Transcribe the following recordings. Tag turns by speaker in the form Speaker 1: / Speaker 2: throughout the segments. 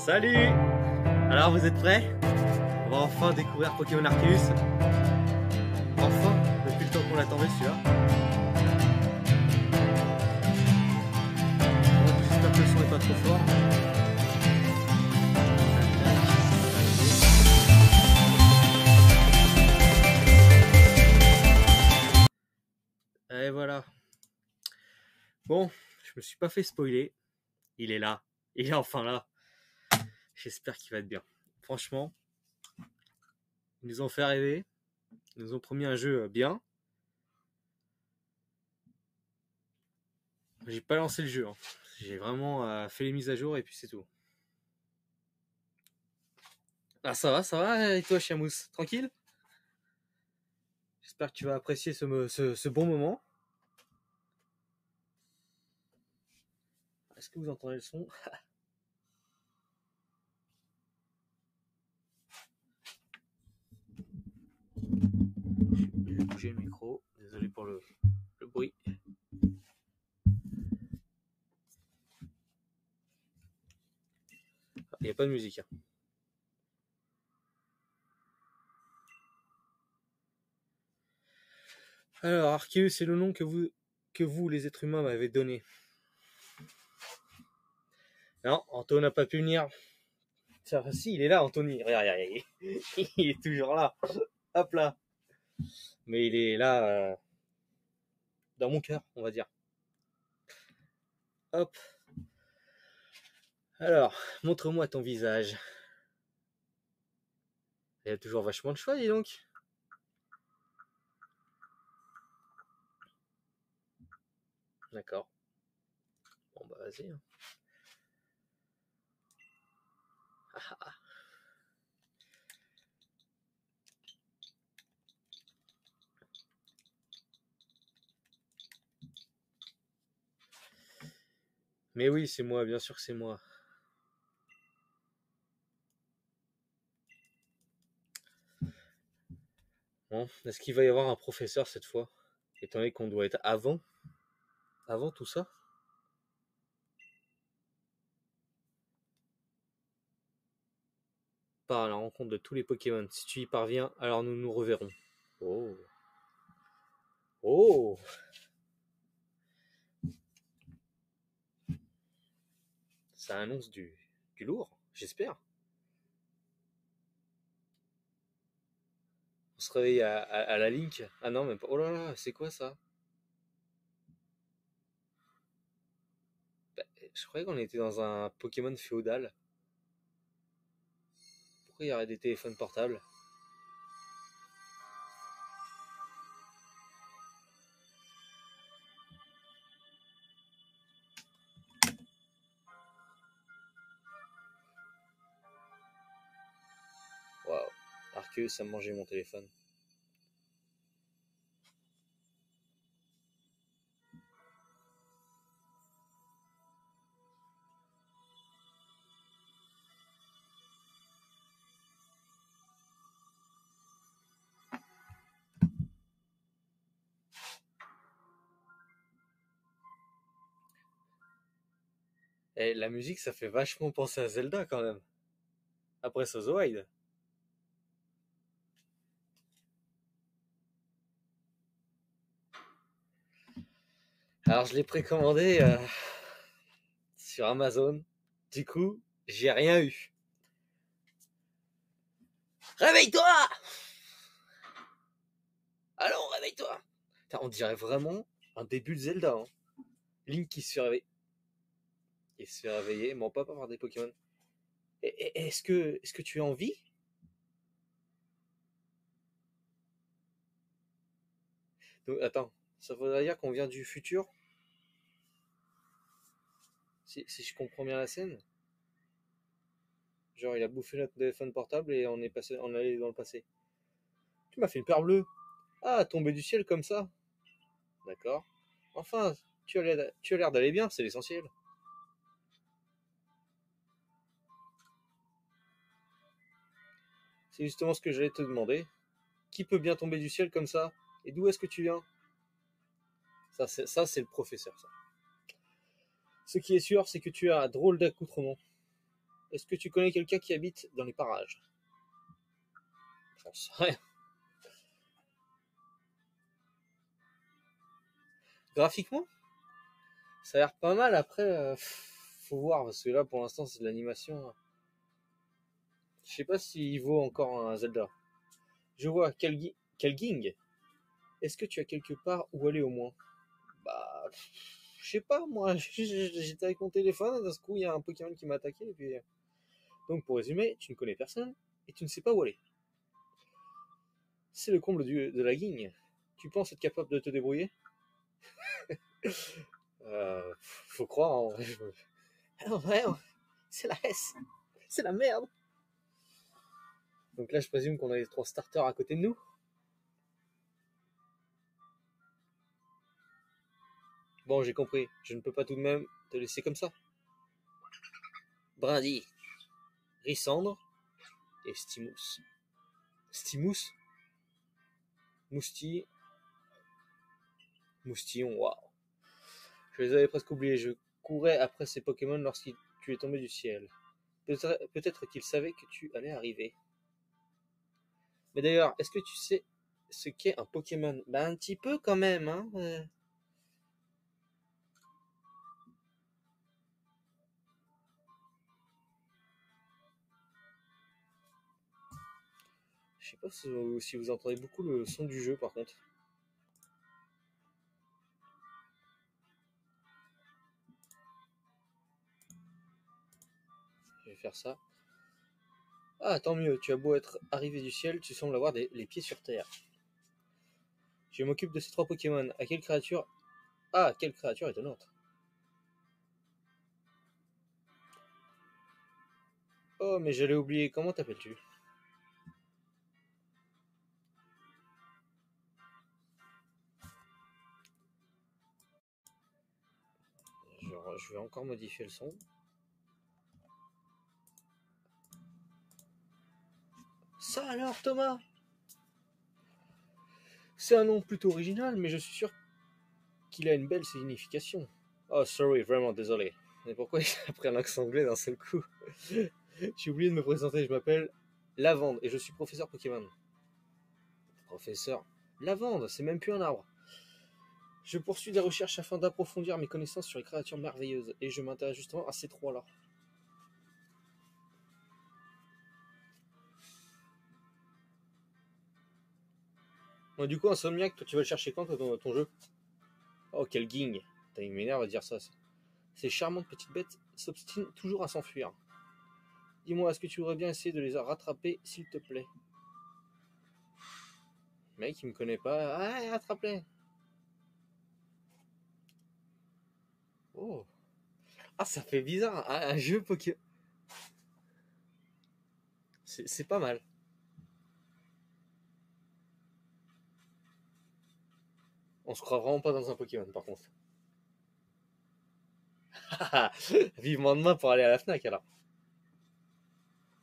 Speaker 1: Salut! Alors vous êtes prêts? On va enfin découvrir Pokémon Arceus. Enfin, depuis le temps qu'on l'attendait celui-là. Bon, j'espère que le son n'est pas trop fort. Et voilà. Bon, je me suis pas fait spoiler. Il est là. Il est enfin là. J'espère qu'il va être bien. Franchement, ils nous ont fait rêver. Ils nous ont promis un jeu bien. J'ai pas lancé le jeu. Hein. J'ai vraiment fait les mises à jour et puis c'est tout. Ah ça va et toi Chiamous? Tranquille? J'espère que tu vas apprécier ce bon moment. Est-ce que vous entendez le son? Je vais bouger le micro. Désolé pour le bruit. Il n'y a pas de musique. Hein. Alors, Arceus, c'est le nom que vous, les êtres humains, m'avez donné. Non, Anto n'a pas pu venir. Enfin, si, il est là, Anthony. Regarde, il est toujours là. Hop là. Mais il est là dans mon cœur, on va dire. Hop. Alors, montre-moi ton visage. Il y a toujours vachement de choix, dis donc. D'accord. Bon, bah vas-y. Hein. Ah. Mais oui, c'est moi, bien sûr que c'est moi. Bon, est-ce qu'il va y avoir un professeur cette fois? Étant donné qu'on doit être avant tout ça? Par à la rencontre de tous les Pokémon. Si tu y parviens, alors nous nous reverrons. Oh. Oh. Ça annonce du lourd, j'espère. On se réveille à la Link. Ah non, même pas. Oh là là, c'est quoi ça? Bah, je croyais qu'on était dans un Pokémon féodal. Pourquoi il y aurait des téléphones portables? Waouh. Arceus a mangé mon téléphone. Et la musique, ça fait vachement penser à Zelda quand même. Après Breath of the Wild. Alors je l'ai précommandé sur Amazon. Du coup, j'ai rien eu. Réveille-toi! Allons, réveille-toi! On dirait vraiment un début de Zelda. Hein. Link qui se fait réveiller. Il se fait réveiller, mais on peut pas avoir des Pokémon. Est-ce que tu as envie? Donc, attends, ça voudrait dire qu'on vient du futur? Si je comprends bien la scène? Genre, il a bouffé notre téléphone portable et on est allé dans le passé. Tu m'as fait une peur bleue. Ah, tombé du ciel comme ça. D'accord. Enfin, tu as l'air d'aller bien, c'est l'essentiel. C'est justement ce que j'allais te demander. Qui peut bien tomber du ciel comme ça? Et d'où est-ce que tu viens? Ça, c'est le professeur, ça. Ce qui est sûr, c'est que tu as un drôle d'accoutrement. Est-ce que tu connais quelqu'un qui habite dans les parages? J'en sais rien. Graphiquement, ça a l'air pas mal. Après, faut voir, parce que là, pour l'instant, c'est de l'animation. Je sais pas s'il vaut encore un Zelda. Je vois Kelging. Est-ce que tu as quelque part où aller au moins? Bah, je sais pas, moi, j'étais avec mon téléphone, et d'un coup, il y a un Pokémon qui m'a attaqué, et puis... Donc, pour résumer, tu ne connais personne, et tu ne sais pas où aller. C'est le comble de la guigne. Tu penses être capable de te débrouiller? Faut croire, en vrai. Ah ouais, c'est la S. C'est la merde. Donc là, je présume qu'on a les 3 starters à côté de nous. Bon, j'ai compris. Je ne peux pas tout de même te laisser comme ça. Brindis, Rissandre et Stimous. Stimous? Moustille. Moustillon, waouh. Je les avais presque oubliés. Je courais après ces Pokémon lorsque tu es tombé du ciel. Peut-être qu'ils savaient que tu allais arriver. Mais d'ailleurs, est-ce que tu sais ce qu'est un Pokémon? Bah un petit peu quand même, hein. Je sais pas si vous entendez beaucoup le son du jeu par contre. Je vais faire ça. Ah, tant mieux, tu as beau être arrivé du ciel, tu sembles avoir les pieds sur terre. Je m'occupe de ces 3 Pokémon. À quelle créature... Ah, quelle créature étonnante. Oh, mais j'allais oublier, comment t'appelles-tu? Je vais encore modifier le son. Ça alors, Thomas? C'est un nom plutôt original, mais je suis sûr qu'il a une belle signification. Oh, sorry, vraiment désolé. Mais pourquoi il a pris un accent anglais d'un seul coup? J'ai oublié de me présenter, je m'appelle Lavande et je suis professeur Pokémon. Professeur Lavande, c'est même plus un arbre. Je poursuis des recherches afin d'approfondir mes connaissances sur les créatures merveilleuses et je m'intéresse justement à ces 3-là. Bon, du coup, Insomniac, toi, tu vas le chercher quand ton jeu? Oh, quel ging! Il m'énerve à dire ça. Ces charmantes petites bêtes s'obstinent toujours à s'enfuir. Dis-moi, est-ce que tu voudrais bien essayer de les rattraper, s'il te plaît? Mec, il me connaît pas. Ah, rattrape-les! Oh! Ah, ça fait bizarre, un jeu Pokémon. C'est pas mal. On se croit vraiment pas dans un Pokémon, par contre. Vivement demain pour aller à la Fnac, alors.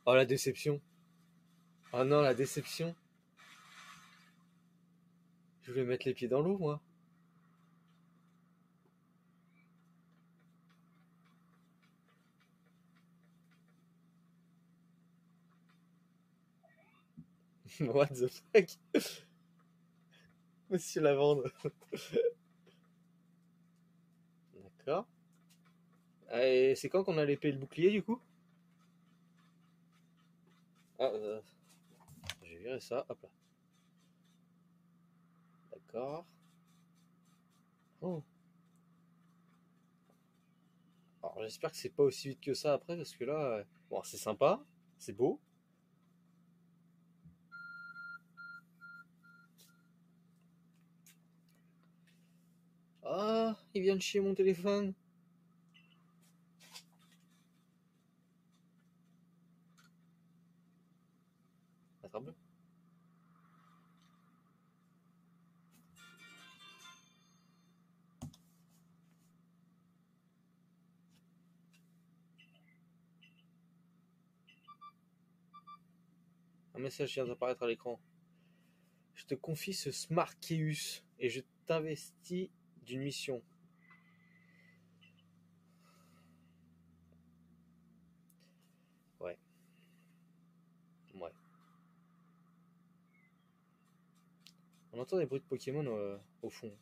Speaker 1: Oh, la déception. Oh non, la déception. Je voulais mettre les pieds dans l'eau, moi. What the fuck? Monsieur Lavande. D'accord. Et c'est quand qu'on a l'épée et le bouclier, du coup? Ah, je vais virer ça, hop là. D'accord. Oh. Alors j'espère que c'est pas aussi vite que ça après, parce que là... Bon, c'est sympa, c'est beau. Ah, il vient de chier mon téléphone. Attrape-le. Un message vient d'apparaître à l'écran. Je te confie ce Smarkeus et je t'investis d'une mission. Ouais. Ouais. On entend des bruits de Pokémon au fond.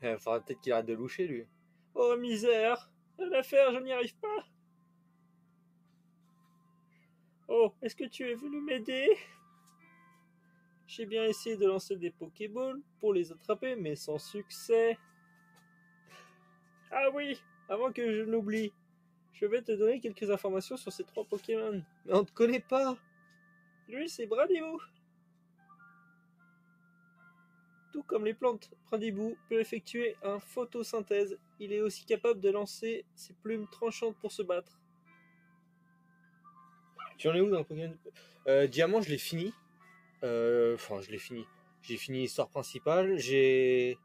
Speaker 1: Il faudra peut-être qu'il arrête de loucher, lui. Oh, misère! L'affaire, je n'y arrive pas! Oh, est-ce que tu es venu m'aider? J'ai bien essayé de lancer des Pokéballs pour les attraper, mais sans succès. Ah oui, avant que je n'oublie, je vais te donner quelques informations sur ces 3 Pokémon. Mais on ne te connaît pas! Lui, c'est Bradibou. Tout comme les plantes, Bradibou peut effectuer une photosynthèse. Il est aussi capable de lancer ses plumes tranchantes pour se battre. Tu en es où dans Pokémon Diamant, je l'ai fini. Enfin, je l'ai fini. J'ai fini l'histoire principale. Je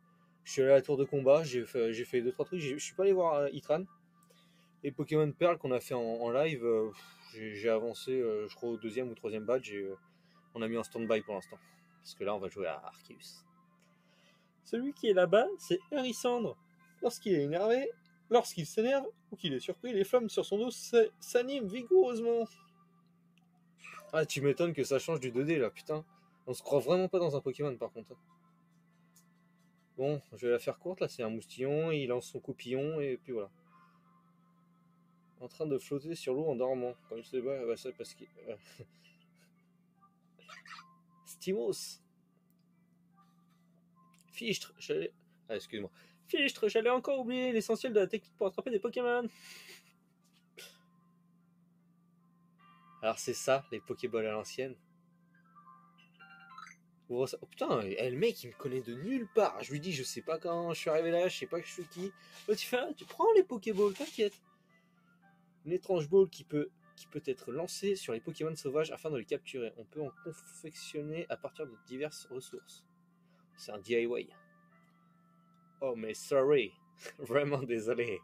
Speaker 1: suis allé à la tour de combat. J'ai fait 2-3 trucs. Je suis pas allé voir Itran. Et Pokémon Pearl qu'on a fait en live, j'ai avancé, je crois, au 2e ou 3e badge. Et, on a mis en stand-by pour l'instant. Parce que là, on va jouer à Arceus. Celui qui est là-bas, c'est Hérissandre. Lorsqu'il est énervé, lorsqu'il s'énerve ou qu'il est surpris, les flammes sur son dos s'animent vigoureusement. Ah, tu m'étonnes que ça change du 2D là, putain. On se croit vraiment pas dans un Pokémon par contre. Bon, je vais la faire courte là, c'est un moustillon, il lance son coupillon et puis voilà. En train de flotter sur l'eau en dormant. Comme je sais pas, bah, ça parce que. Stimos. Fichtre, j'allais. Ah, excuse-moi. Fichtre, j'allais encore oublier l'essentiel de la technique pour attraper des Pokémon. Alors c'est ça, les Pokéballs à l'ancienne. Oh putain, le mec il me connaît de nulle part. Je lui dis je sais pas quand je suis arrivé là, je sais pas que je suis qui. Là, tu prends les Pokéballs, t'inquiète. Une étrange ball qui peut être lancée sur les Pokémon sauvages afin de les capturer. On peut en confectionner à partir de diverses ressources. C'est un DIY. Oh mais sorry, vraiment désolé.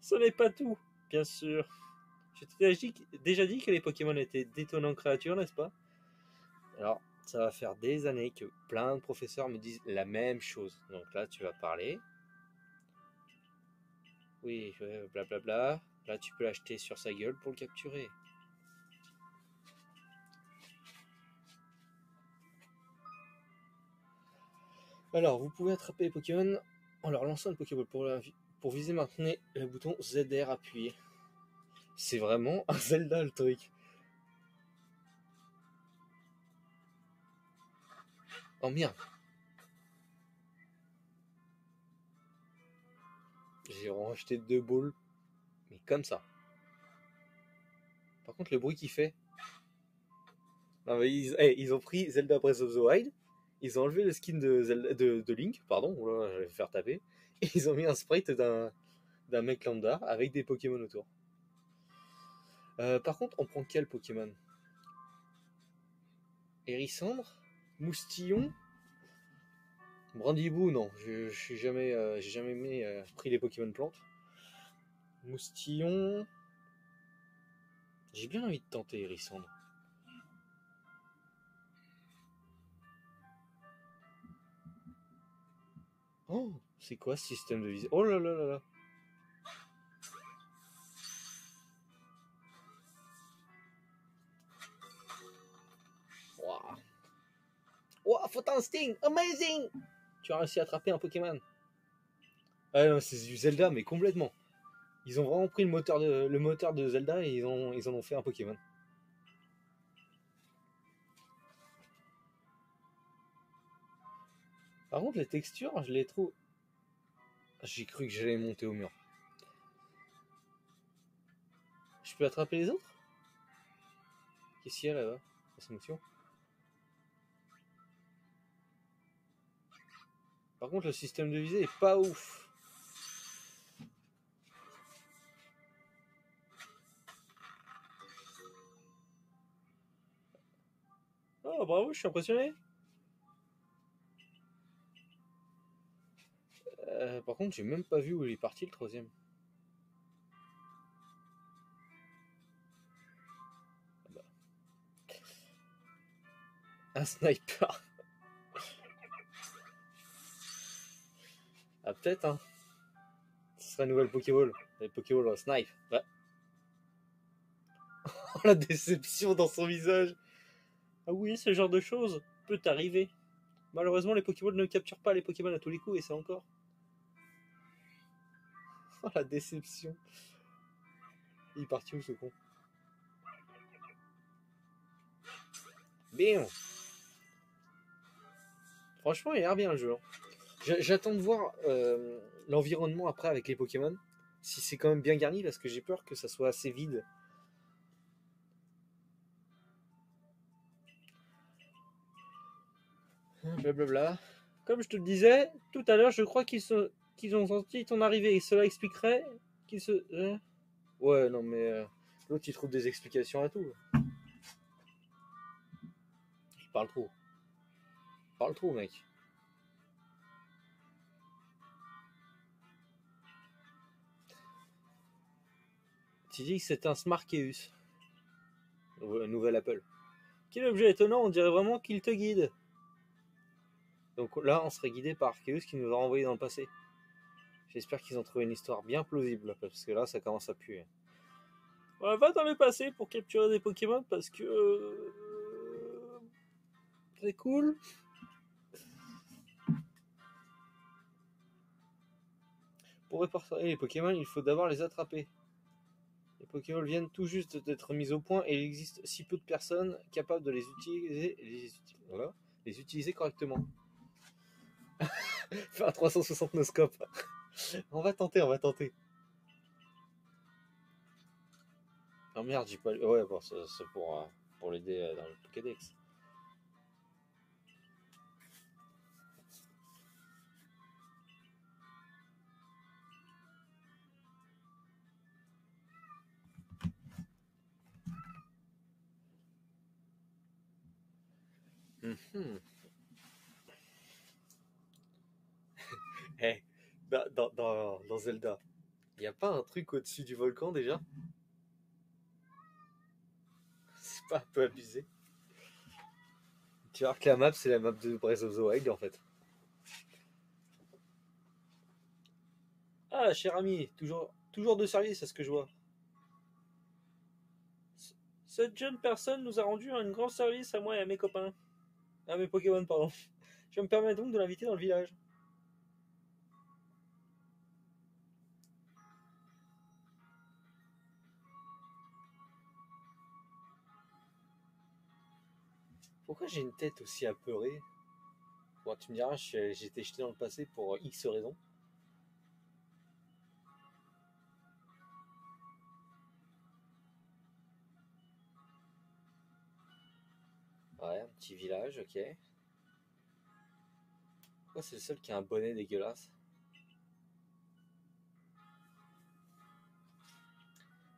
Speaker 1: Ce n'est pas tout, bien sûr. Je t'ai déjà dit que les Pokémon étaient d'étonnantes créatures, n'est-ce pas? Alors, ça va faire des années que plein de professeurs me disent la même chose. Donc là, tu vas parler. Oui, blablabla. Là, tu peux l'acheter sur sa gueule pour le capturer. Alors, vous pouvez attraper les Pokémon en leur lançant une Pokéball. Pour viser, maintenez le bouton ZR appuyé. C'est vraiment un Zelda le truc. Oh merde. J'ai racheté 2 balls. Mais comme ça. Par contre, le bruit qu'il fait. Non, mais ils ont pris Zelda Breath of the Wild. Ils ont enlevé le skin de Link. Pardon, là, je vais faire taper. Et ils ont mis un sprite d'un mec lambda avec des Pokémon autour. Par contre, on prend quel Pokémon? Hérissandre? Moustillon? Brandibou, non. J'ai jamais pris les Pokémon plantes. Moustillon. J'ai bien envie de tenter Hérissandre. Oh, c'est quoi ce système de visée? Oh là là là là. Waouh. Wow, Photon-Sting, amazing! Tu as réussi à attraper un Pokémon. Ah non, c'est du Zelda, mais complètement. Ils ont vraiment pris le moteur de Zelda et ils en ont fait un Pokémon. Par contre, les textures, je les trouve. J'ai cru que j'allais monter au mur. Je peux attraper les autres? Qu'est-ce qu'il y a là-bas? Par contre, le système de visée est pas ouf. Oh, bravo, je suis impressionné. Par contre, j'ai même pas vu où il est parti le 3e. Ah, Un sniper. Ah, peut-être, hein. Ce serait une nouvelle Pokéball. Les Pokéball en snipe. Ouais. La déception dans son visage. Ah oui, ce genre de choses peut arriver. Malheureusement, les Pokéballs ne capturent pas les Pokémon à tous les coups, et c'est encore. Oh, la déception. Il est parti où, ce con? Bien. Franchement, il a l'air bien, le jeu. J'attends de voir l'environnement après avec les Pokémon. Si c'est quand même bien garni, parce que j'ai peur que ça soit assez vide. Blablabla. Comme je te le disais tout à l'heure, je crois qu'ils ont senti ton arrivée. Et cela expliquerait qu'ils se. Ouais, non, mais l'autre il trouve des explications à tout. Il parle trop. Il parle trop, mec. Tu dis que c'est un Smarkeus. Nouvel Apple. Quel objet étonnant, on dirait vraiment qu'il te guide. Donc là, on serait guidé par Arceus qui nous a renvoyé dans le passé. J'espère qu'ils ont trouvé une histoire bien plausible, parce que là, ça commence à puer. On va dans le passé pour capturer des Pokémon, parce que... c'est cool. Pour répertorier les Pokémon, il faut d'abord les attraper. Les Pokémon viennent tout juste d'être mis au point et il existe si peu de personnes capables de les utiliser correctement. Faire un 360 noscope. On va tenter, on va tenter. Oh merde, j'ai pas... Ouais, bon, c'est pour l'aider dans le Pokédex. Hey, dans Zelda, y a pas un truc au-dessus du volcan déjà? C'est pas un peu abusé? Tu vois que la map, c'est la map de Breath of the Wild en fait. Ah, cher ami, toujours de service à ce que je vois. Cette jeune personne nous a rendu un grand service à moi et à mes copains. À mes Pokémon, pardon. Je me permets donc de l'inviter dans le village. Pourquoi j'ai une tête aussi apeurée? Bon, tu me diras, j'ai été jeté dans le passé pour X raisons. Ouais, un petit village, ok. Pourquoi c'est le seul qui a un bonnet dégueulasse?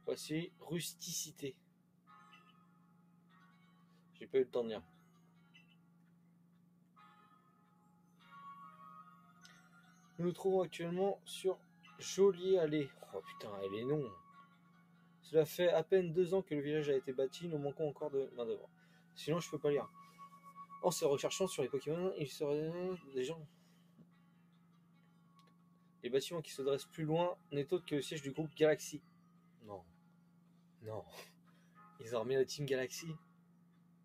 Speaker 1: Voici rusticité. J'ai pas eu le temps de lire. Nous nous trouvons actuellement sur Joliet Allée. Oh putain, elle est non. Cela fait à peine 2 ans que le village a été bâti, nous manquons encore de main d'œuvre. Sinon, je peux pas lire. En se recherchant sur les Pokémon, il serait des gens. Les bâtiments qui se dressent plus loin n'est autre que le siège du groupe Galaxy. Non. Non. Ils ont remis la team Galaxy.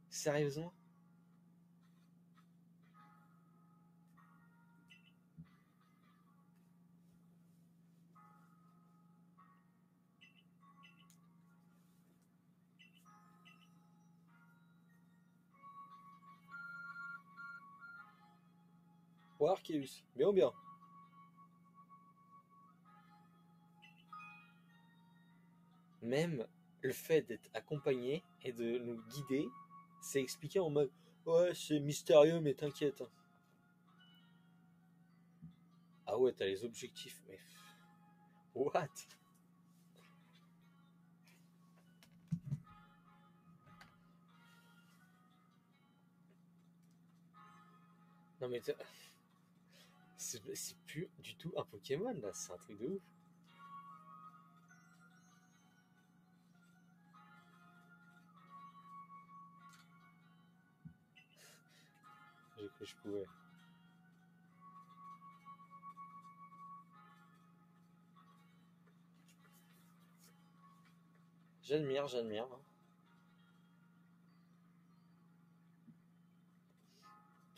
Speaker 1: Sérieusement? Ou Arceus. Bien ou bien. Même le fait d'être accompagné et de nous guider, c'est expliqué en mode ouais, c'est mystérieux, mais t'inquiète. Ah ouais, t'as les objectifs, mais. What? Non mais c'est plus du tout un Pokémon là, c'est un truc de ouf. que je pouvais. J'admire, j'admire.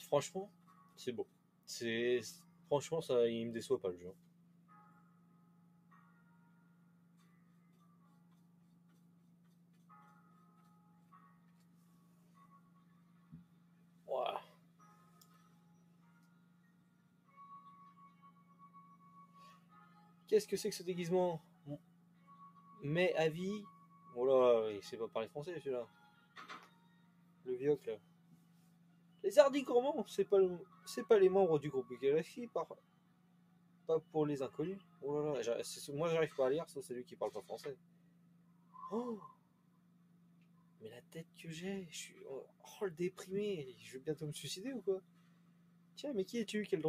Speaker 1: Franchement, c'est beau. Franchement, ça, il me déçoit pas le jeu. Ouah. Qu'est-ce que c'est que ce déguisement? Mais avis. Oh là, il sait pas parler français celui-là. Le vieux là. Les hardis gourmands, c'est pas les membres du groupe Galaxy, pas pour les inconnus. Oh là là, moi j'arrive pas à lire, ça c'est lui qui parle pas français. Oh, mais la tête que j'ai, je suis le déprimé, je vais bientôt me suicider ou quoi? Tiens, mais qui es-tu? Quel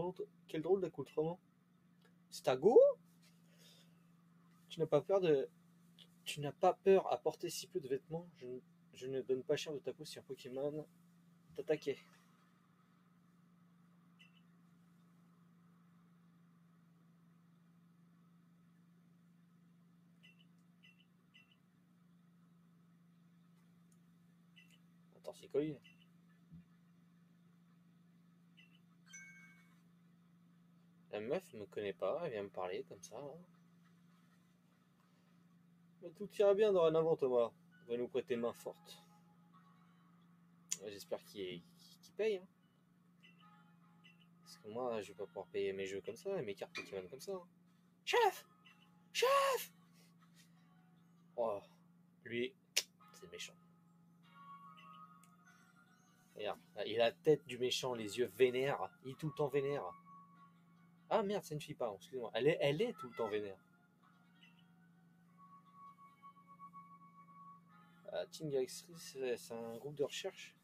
Speaker 1: drôle d'accoutrement. C'est ta go? Tu n'as pas peur de, Tu n'as pas peur à porter si peu de vêtements? Je ne donne pas cher de ta peau si un Pokémon t'attaquait. Torticolis. La meuf me connaît pas, elle vient me parler comme ça. Hein. Mais tout ira bien dorénavant, Thomas. On va nous prêter main forte. J'espère qu'il paye. Hein. Parce que moi, je vais pas pouvoir payer mes jeux comme ça et mes cartes Pokémon comme ça. Hein. Chef! Chef! Oh, lui, c'est méchant. Regarde, il a la tête du méchant, les yeux vénères. Il est tout le temps vénère. Ah merde, c'est une fille, pardon, excusez-moi. Elle est tout le temps vénère. Team Galaxy, c'est un groupe de recherche.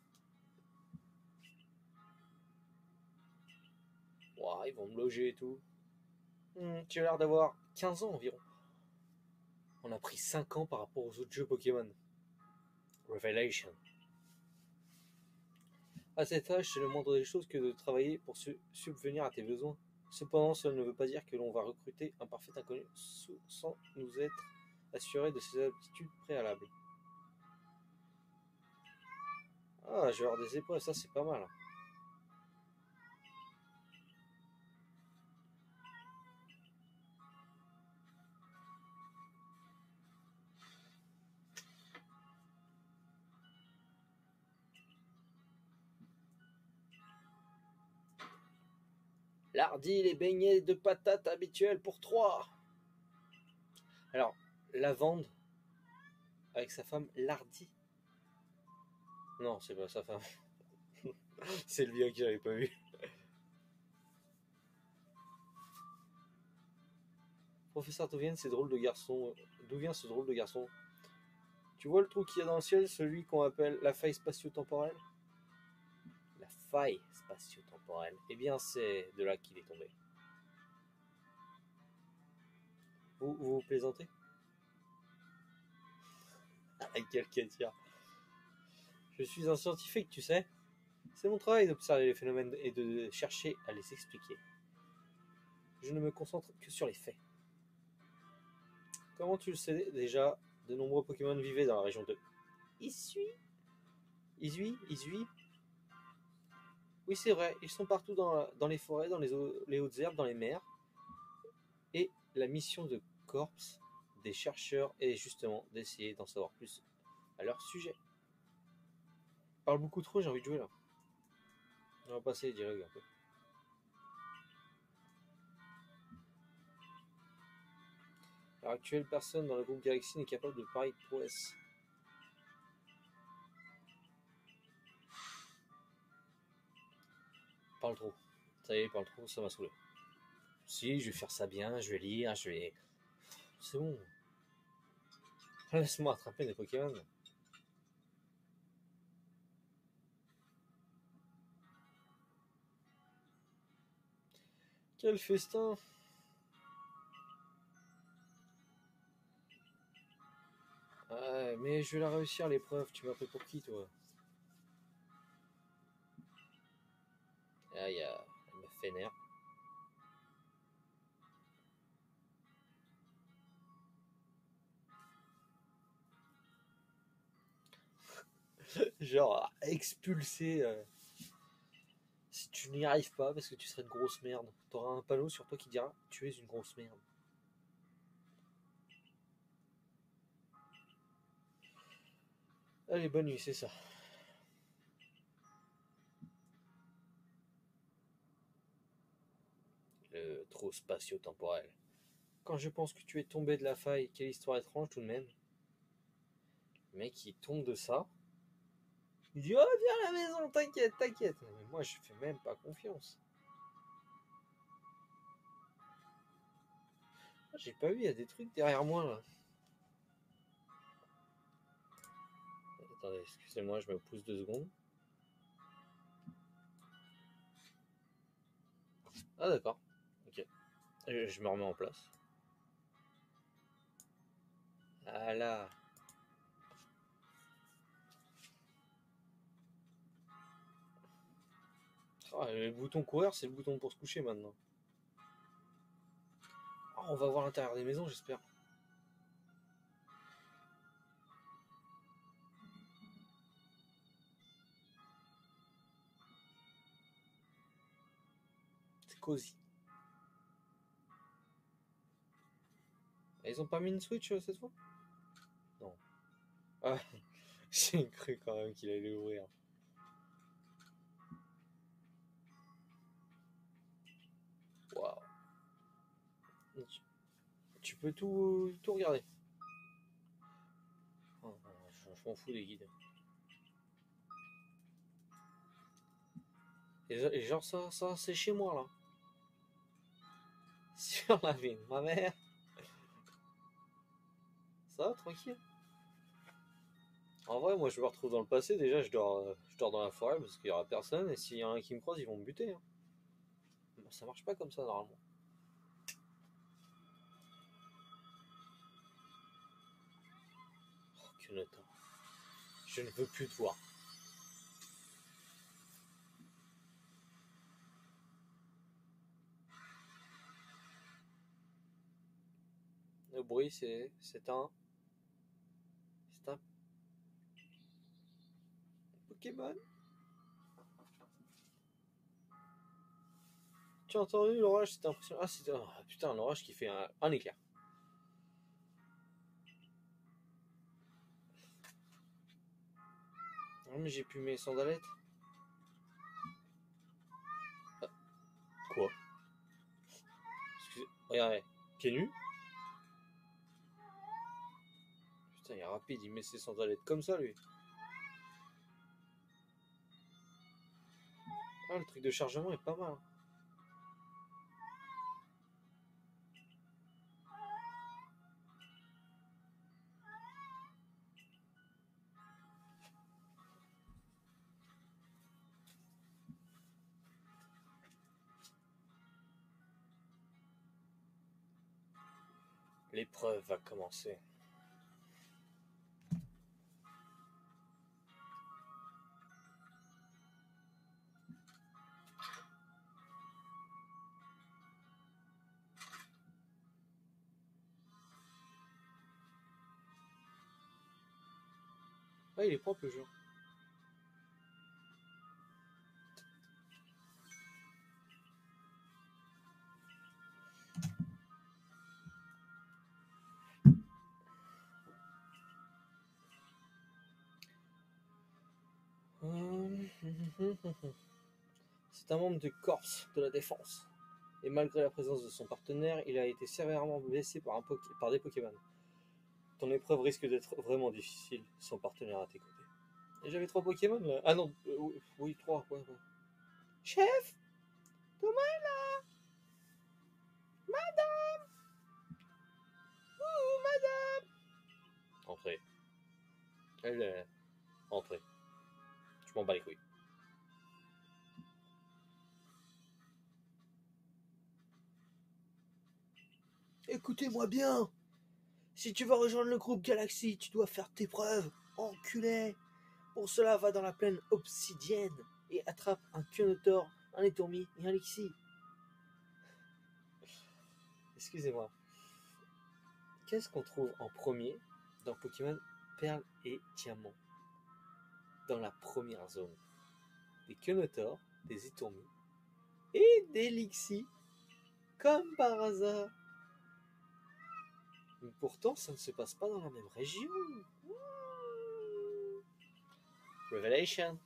Speaker 1: Wow, ils vont me loger et tout. Tu as l'air d'avoir 15 ans environ. On a pris 5 ans par rapport aux autres jeux Pokémon. Revelation. À cet âge, c'est le moindre des choses que de travailler pour subvenir à tes besoins. Cependant, cela ne veut pas dire que l'on va recruter un parfait inconnu sans nous être assuré de ses aptitudes préalables. Ah, je vais avoir des épreuves, ça c'est pas mal. Lardi, les beignets de patates habituels pour 3. Alors, Lavande, avec sa femme Lardi. Non, c'est pas sa femme. C'est le vieux que j'avais pas vu. Professeur, d'où vient ce drôle de garçon? D'où vient ce drôle de garçon? Tu vois le trou qu'il y a dans le ciel, celui qu'on appelle la faille spatio-temporelle? La faille spatio-temporelle. Eh bien, c'est de là qu'il est tombé. Vous plaisantez? Quel catia. Je suis un scientifique, tu sais. C'est mon travail d'observer les phénomènes et de chercher à les expliquer. Je ne me concentre que sur les faits. Comment tu le sais déjà, de nombreux Pokémon vivaient dans la région de Isui. Oui, c'est vrai, ils sont partout dans les forêts, dans les hautes herbes, dans les mers. Et la mission de Corps des chercheurs est justement d'essayer d'en savoir plus à leur sujet. Je parle beaucoup trop, j'ai envie de jouer là. On va passer les dialogues un peu. À l'heure actuelle, personne dans le groupe Galaxy n'est capable de pareille prouesse. Parle trop. Ça y est, parle trop, ça m'a saoulé. Si, je vais faire ça bien, je vais lire, je vais... C'est bon. Laisse-moi attraper des Pokémon. Quel festin! Ouais, mais je vais la réussir l'épreuve, tu m'as pris pour qui toi? Là, il y a la meuf vénère. Genre, expulser. Si tu n'y arrives pas parce que tu serais une grosse merde, t'auras un panneau sur toi qui dira tu es une grosse merde. Allez, bonne nuit, c'est ça. Le trou spatio-temporel. Quand je pense que tu es tombé de la faille, quelle histoire étrange tout de même. Le mec il tombe de ça. Il dit oh viens à la maison, t'inquiète, t'inquiète. Mais moi je fais même pas confiance. J'ai pas vu, il y a des trucs derrière moi là. Attendez, excusez-moi, je me pousse 2 secondes. Ah d'accord, ok. Je me remets en place. Ah là. Ah, le bouton courir, c'est le bouton pour se coucher maintenant. Oh, on va voir l'intérieur des maisons, j'espère. C'est cosy. Ils ont pas mis une Switch cette fois? Non. Ah, j'ai cru quand même qu'il allait ouvrir. Waouh. Tu peux tout regarder. Oh, je m'en fous des guides. Et genre ça c'est chez moi là. Sur la vigne, ma mère. Ça va, tranquille. En vrai, moi je me retrouve dans le passé. Déjà, je dors dans la forêt parce qu'il y aura personne. Et s'il y en a un qui me croise, ils vont me buter. Hein. Bon, ça marche pas comme ça normalement. Oh, que le temps. Je ne veux plus te voir. Le bruit, c'est un Pokémon. Tu as entendu l'orage? C'était impressionnant. Ah, c'était putain, un orage qui fait un éclair. Non, mais j'ai plus mes sandalettes. Ah, quoi? Excusez. Regardez. Pieds nus? Putain, il est rapide, il met ses sandalettes comme ça, lui. Ah, le truc de chargement est pas mal. L'épreuve va commencer. Ah, il est propre le jeu. C'est un membre du corps de la défense. Et malgré la présence de son partenaire, il a été sévèrement blessé par des Pokémon. Ton épreuve risque d'être vraiment difficile, son partenaire à tes côtés. Et j'avais 3 Pokémon là. Ah non, oui, 3, ouais. Chef, Thomas est là. Madame, madame. Entrez. Entrez. Je m'en bats les couilles. Écoutez-moi bien. Si tu veux rejoindre le groupe Galaxy, tu dois faire tes preuves. Enculé. Pour cela, va dans la plaine obsidienne et attrape un Kyogre, un Étourmi et un Lixie. Excusez-moi. Qu'est-ce qu'on trouve en premier dans Pokémon Perle et Diamant? Dans la première zone, des Kemotor, des Étourmis et des Lixie, comme par hasard. Mais pourtant, ça ne se passe pas dans la même région. Revelation.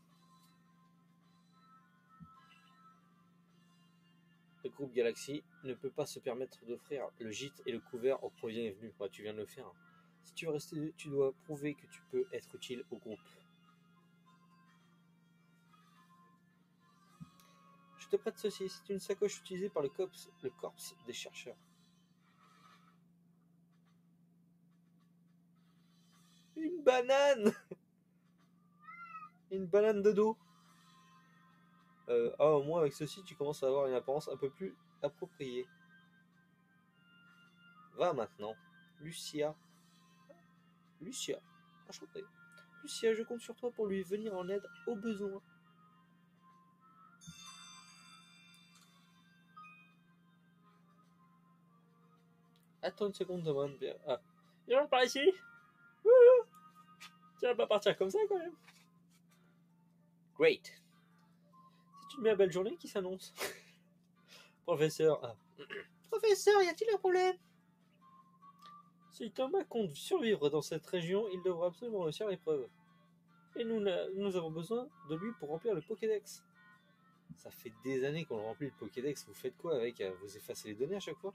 Speaker 1: Le groupe Galaxy ne peut pas se permettre d'offrir le gîte et le couvert au premier venu. Ouais, tu viens de le faire. Si tu veux rester, tu dois prouver que tu peux être utile au groupe. Je te prête ceci. C'est une sacoche utilisée par le corps des chercheurs. Une banane. Une banane de dos. Au moins avec ceci, tu commences à avoir une apparence un peu plus appropriée. Va maintenant. Lucia, enchanté. Lucia, je compte sur toi pour lui venir en aide au besoin. Attends une seconde, demande bien. Ah. Il rentre par ici. Tu vas pas partir comme ça quand même. Great. C'est une bien belle journée qui s'annonce. Professeur. Ah. Professeur, y a-t-il un problème? Si Thomas compte survivre dans cette région, il devra absolument réussir l'épreuve. Et nous avons besoin de lui pour remplir le Pokédex. Ça fait des années qu'on remplit le Pokédex. Vous faites quoi avec? Vous effacez les données à chaque fois?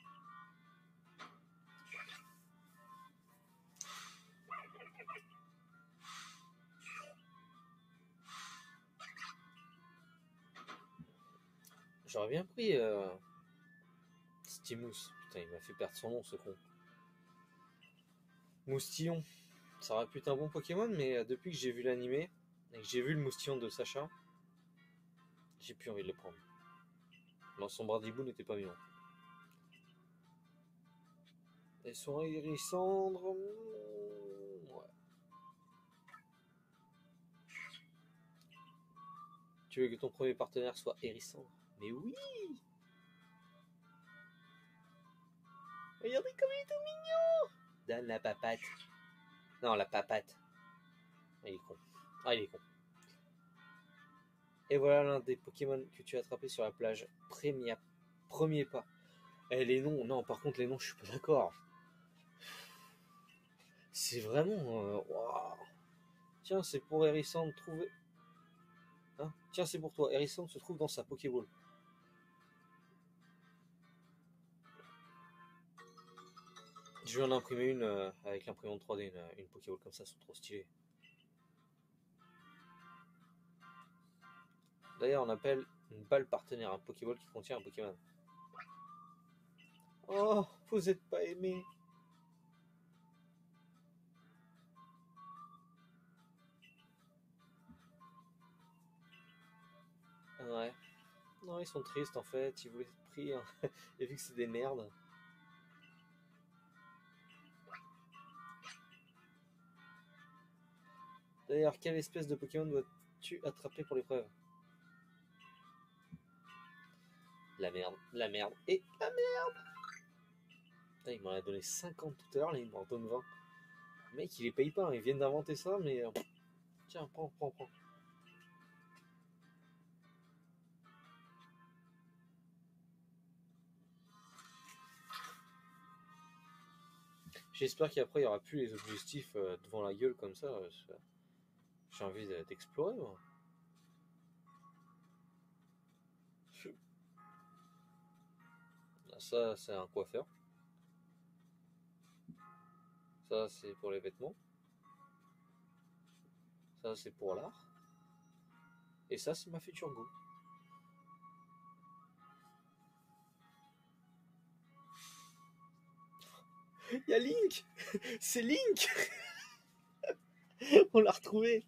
Speaker 1: J'aurais bien pris Stimous. Putain, il m'a fait perdre son nom, ce con. Moustillon. Ça aurait pu être un bon Pokémon, mais depuis que j'ai vu l'animé et que j'ai vu le Moustillon de Sacha, j'ai plus envie de le prendre. Non, son Bardibou n'était pas vivant. Et son Hérissandre... Ouais. Tu veux que ton premier partenaire soit Hérissandre? Mais oui! Regardez comme il est tout mignon! Dan la papate. Non, la papate. Il est con. Ah, il est con. Et voilà l'un des Pokémon que tu as attrapé sur la plage. Premier pas. Eh, les noms, non, par contre, les noms, je suis pas d'accord. C'est vraiment... Wow. Tiens, c'est pour Hérissandre trouver... Hein? Tiens, c'est pour toi. Hérissandre se trouve dans sa Pokéball. Je vais en imprimer une avec l'imprimante 3D, une Pokéball comme ça, sont trop stylées. D'ailleurs, on appelle une balle partenaire un Pokéball qui contient un Pokémon. Oh, vous êtes pas aimé. Ouais. Non, ils sont tristes en fait, ils voulaient être pris, hein. Et vu que c'est des merdes. D'ailleurs, quelle espèce de Pokémon dois-tu attraper pour l'épreuve? La merde, la merde et la merde. Putain, il m'en a donné 50 tout à l'heure, là il m'en donne 20. Le mec, il les paye pas, hein. Ils viennent d'inventer ça, mais... Tiens, prends. J'espère qu'après, il n'y aura plus les objectifs devant la gueule comme ça. J'ai envie d'explorer, moi. Ça, c'est un coiffeur. Ça, c'est pour les vêtements. Ça, c'est pour l'art. Et ça, c'est ma future go. Il y a Link. C'est Link. On l'a retrouvé.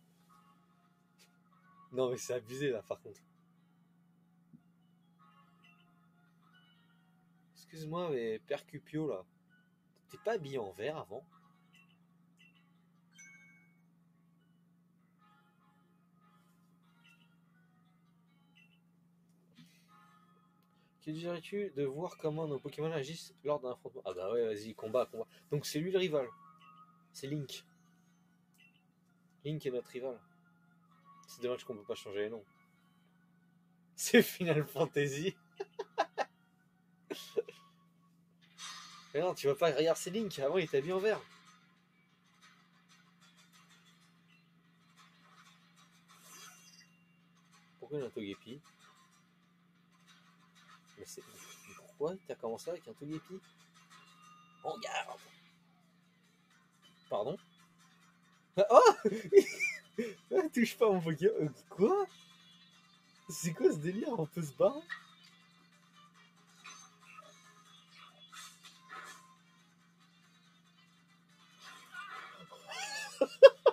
Speaker 1: Non, mais c'est abusé, là, par contre. Excuse-moi, mais Percupio, là. T'es pas habillé en vert avant? Que dirais-tu de voir comment nos Pokémon agissent lors d'un affrontement? Ah bah ouais, vas-y, combat, combat. Donc c'est lui le rival. C'est Link. Link est notre rival. C'est dommage qu'on peut pas changer les noms. C'est Final Fantasy. Mais non, tu vois pas, regarde, c'est Link. Avant, il était habillé en vert. Pourquoi il a un Togepi? Mais c'est... Pourquoi t'as commencé avec un Togepi? En garde. Pardon? Oh. Touche pas mon Pokémon. Quoi? C'est quoi ce délire? On peut se barrer?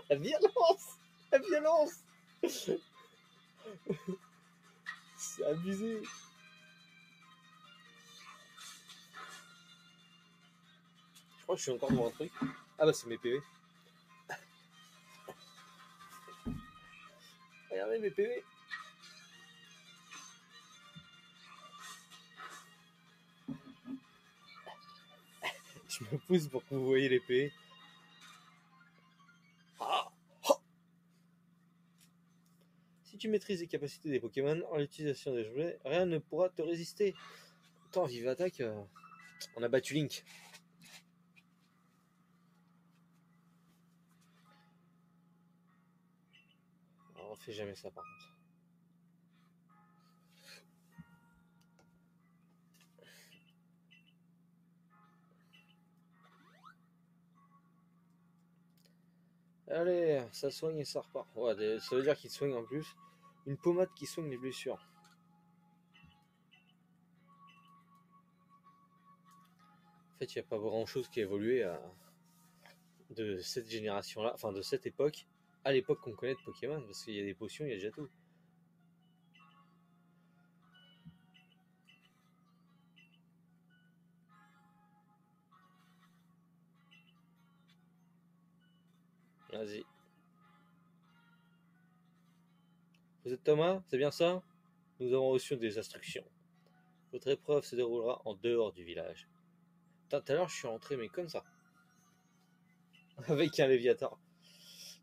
Speaker 1: La violence! La violence! C'est abusé. Je crois que je suis encore devant un truc. Ah bah c'est mes PV. Regardez mes PV. Je me pousse pour que vous voyez les PV. Ah. Oh. Si tu maîtrises les capacités des Pokémon en l'utilisation des jouets, rien ne pourra te résister. Attends, vive attaque, on a battu Link. Alors, on fait jamais ça par contre. Allez, ça soigne et ça repart. Ouais, ça veut dire qu'il soigne en plus. Une pommade qui soigne les blessures. En fait, il n'y a pas grand chose qui a évolué de cette génération-là, enfin de cette époque, à l'époque qu'on connaît de Pokémon, parce qu'il y a des potions, il y a déjà tout. Vas-y. Vous êtes Thomas, c'est bien ça? Nous avons reçu des instructions. Votre épreuve se déroulera en dehors du village. Tout à l'heure, je suis rentré, mais comme ça. Avec un Léviator.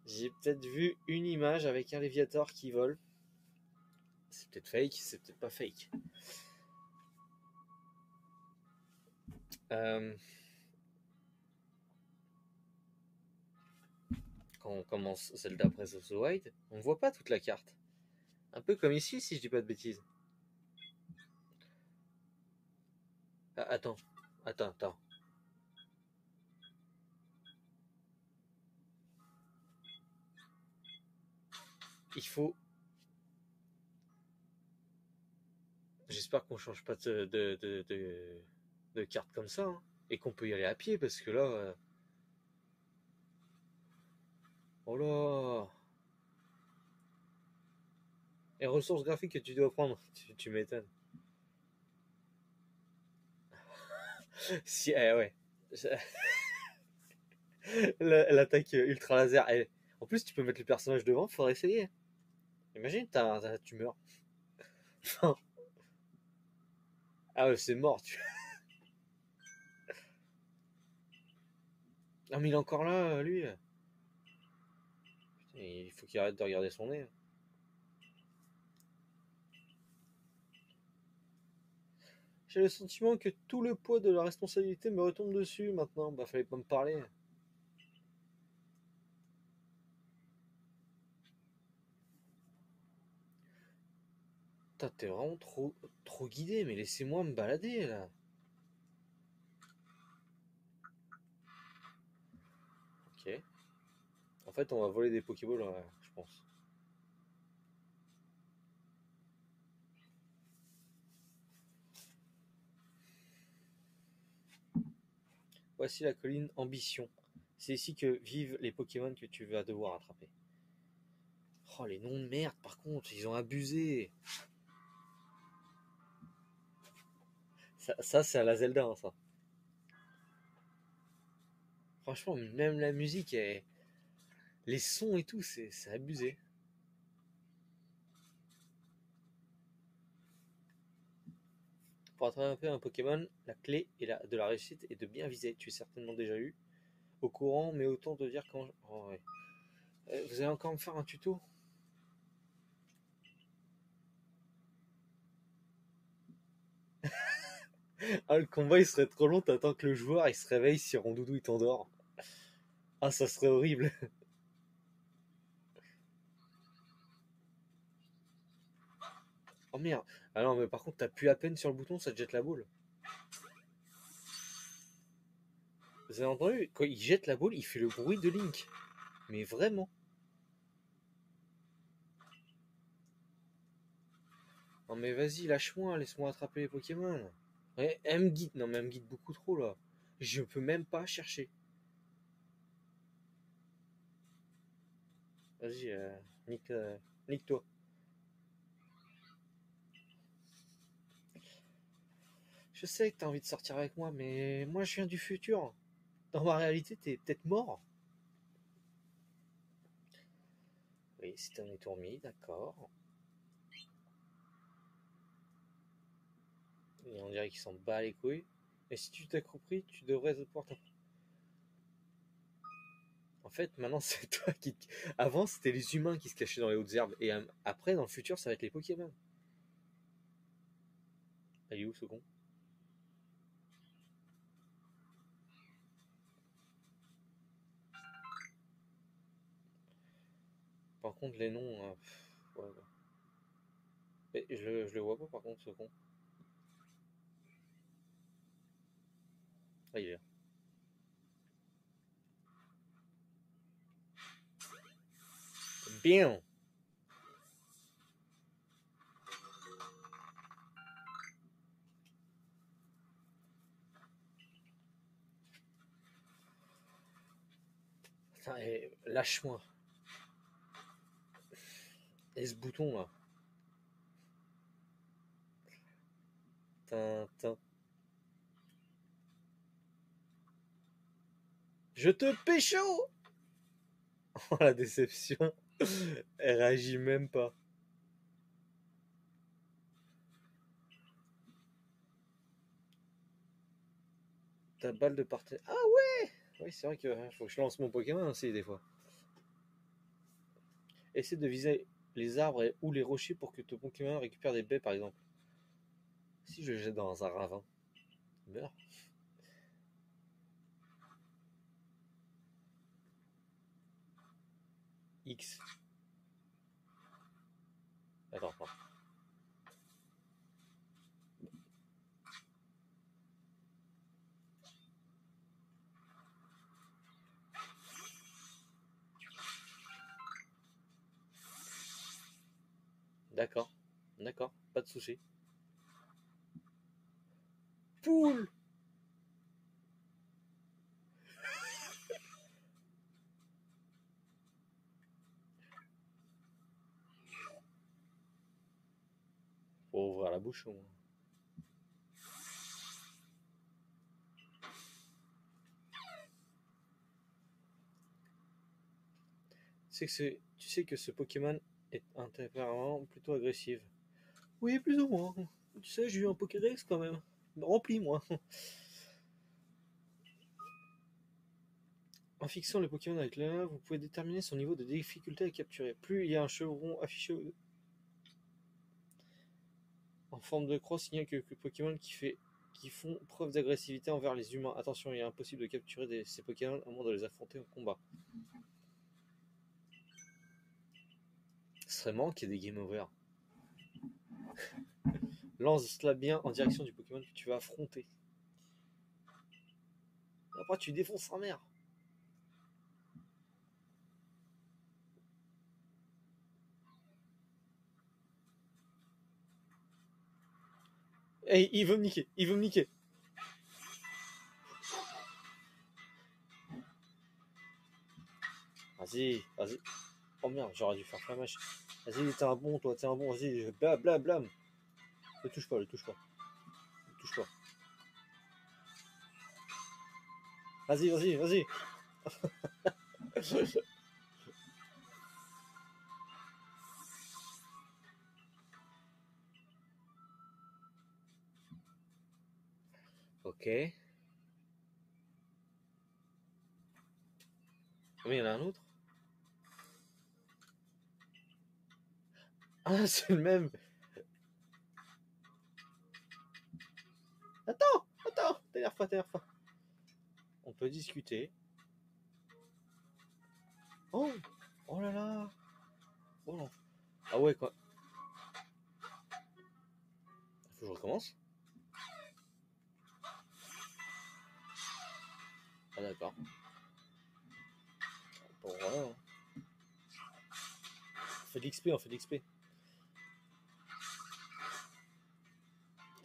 Speaker 1: J'ai peut-être vu une image avec un Léviator qui vole. C'est peut-être fake, c'est peut-être pas fake. Quand on commence Zelda Breath of the Wild, on voit pas toute la carte. Un peu comme ici, si je dis pas de bêtises. Ah, attends. Il faut... J'espère qu'on change pas de carte comme ça. Hein. Et qu'on peut y aller à pied, parce que là... Oh là. Et ressources graphiques que tu dois prendre. Tu m'étonnes. Si, ouais. L'attaque ultra laser. En plus, tu peux mettre le personnage devant, faudrait essayer. Imagine, tu meurs. Ah ouais, c'est mort. Ah, mais il est encore là, lui. Putain, il faut qu'il arrête de regarder son nez. J'ai le sentiment que tout le poids de la responsabilité me retombe dessus maintenant. Bah, fallait pas me parler. Putain, t'es vraiment trop guidé, mais laissez-moi me balader là. Ok. En fait, on va voler des Pokéballs, ouais, je pense. Voici la colline Ambition. C'est ici que vivent les Pokémon que tu vas devoir attraper. Oh, les noms de merde, par contre, ils ont abusé. Ça c'est à la Zelda, hein, ça. Franchement, même la musique, les sons et tout, c'est abusé. Pour attraper un Pokémon, la clé de la réussite est de bien viser. Tu es certainement déjà eu au courant, mais autant te dire quand... Oh, ouais. Vous allez encore me faire un tuto? Ah, le combat il serait trop long, t'attends que le joueur il se réveille si Rondoudou il t'endort. Ah, ça serait horrible. Oh merde. Ah non, mais par contre, t'appuies à peine sur le bouton, ça te jette la boule. Vous avez entendu? Quand il jette la boule, il fait le bruit de Link. Mais vraiment. Non mais vas-y, lâche-moi, laisse-moi attraper les Pokémon. Ouais, elle me guide. Non mais elle me guide beaucoup trop là. Je peux même pas chercher. Vas-y, nique-toi. Je sais que t'as envie de sortir avec moi, mais moi je viens du futur. Dans ma réalité, t'es peut-être mort. Oui, c'est un étourmi, d'accord. Et on dirait qu'il s'en bat les couilles. Et si tu t'accroupis, tu devrais pouvoir t'accroupir. En fait, maintenant, c'est toi qui... Avant, c'était les humains qui se cachaient dans les hautes herbes. Et après, dans le futur, ça va être les Pokémon. Elle est où, ce con? Par contre, les noms... ouais, ouais. Mais je le vois pas, par contre, ce con. Ah, il est là. Bien. Putain, lâche-moi. Et ce bouton, là. Tintin. Je te pécho. Oh, la déception. Elle réagit même pas. Ta balle de partenaire. Ah ouais. Oui, c'est vrai qu'il faut que je lance mon Pokémon aussi, des fois. Essaie de viser les arbres ou les rochers pour que ton Pokémon récupère des baies, par exemple. Si je le jette dans un ravin, il meurt. X. Attends, attends. D'accord. D'accord. Pas de souci. Poule. Faut ouvrir la bouche au moins. Tu sais que ce Pokémon est un tempérament plutôt agressif. Oui, plus ou moins. Tu sais, j'ai eu un Pokédex quand même. Rempli, moi. En fixant le Pokémon avec la, vous pouvez déterminer son niveau de difficulté à capturer. Plus il y a un chevron affiché en forme de croix, signale que le Pokémon qui font preuve d'agressivité envers les humains. Attention, il est impossible de capturer ces Pokémon à moins de les affronter au combat. Ce serait marrant qu'il y ait des game over. Lance-la bien en direction du Pokémon que tu vas affronter. Après, tu défonces sa mère. Hey, il veut me niquer, il veut me niquer. Vas-y, vas-y. Oh merde, j'aurais dû faire flamage. Vas-y, t'es un bon, toi, t'es un bon. Vas-y, blam, blam, blam. Le touche pas, le touche pas. Le touche pas. Vas-y, vas-y, vas-y. Ok. Mais il y en a un autre. Ah, c'est le même. Attends, t'énerve pas. On peut discuter. Oh, oh là là. Oh non. Ah ouais, quoi. Faut que je recommence. Ah d'accord. Bon, voilà. On fait de l'XP,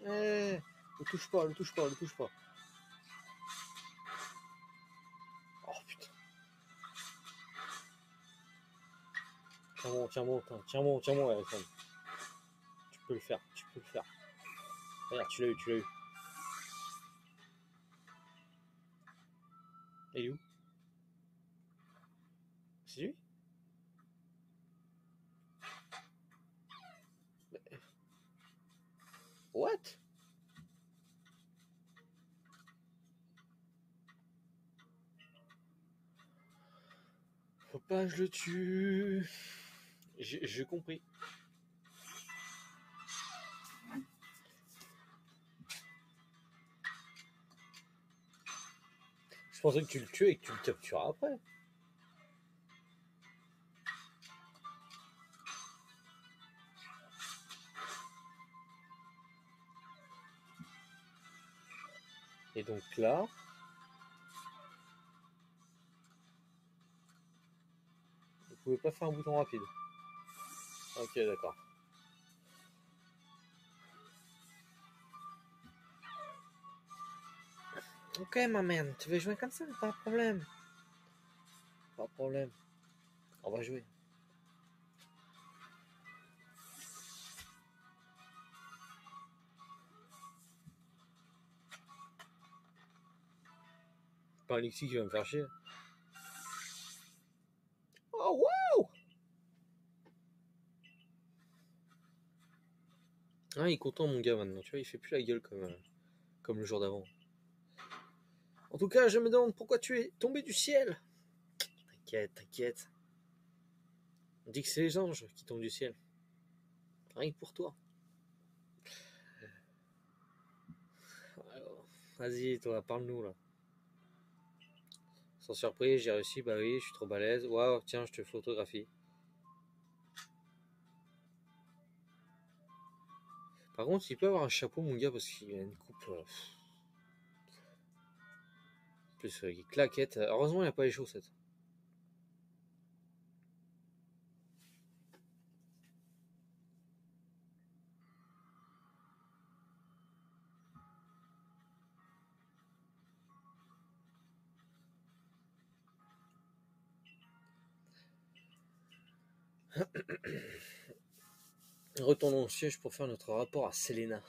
Speaker 1: Eh, le touche pas. Oh putain. Tiens-moi, Alexandre. Tu peux le faire. Regarde, tu l'as eu. Il est où? C'est lui? What? Faut pas que je le tue. J'ai compris. Je pensais que tu le tuais et que tu le captureras après. Et donc là... Vous pouvez pas faire un bouton rapide. Ok, d'accord. Ok, ma man, tu veux jouer comme ça? Pas de problème. Pas de problème. On va jouer. Pas Alexis qui va me faire chier. Oh, wow! Ah, il est content, mon gars, maintenant. Tu vois, il fait plus la gueule comme le jour d'avant. En tout cas, je me demande pourquoi tu es tombé du ciel. T'inquiète. On dit que c'est les anges qui tombent du ciel. Rien que pour toi. Alors, vas-y, toi, parle-nous, là. Sans surprise, j'ai réussi, bah oui, je suis trop balèze. Waouh, tiens, je te photographie. Par contre, il peut avoir un chapeau, mon gars, parce qu'il a une coupe... plus claquette. Heureusement, il n'y a pas les chaussettes. Retournons au siège pour faire notre rapport à Selena.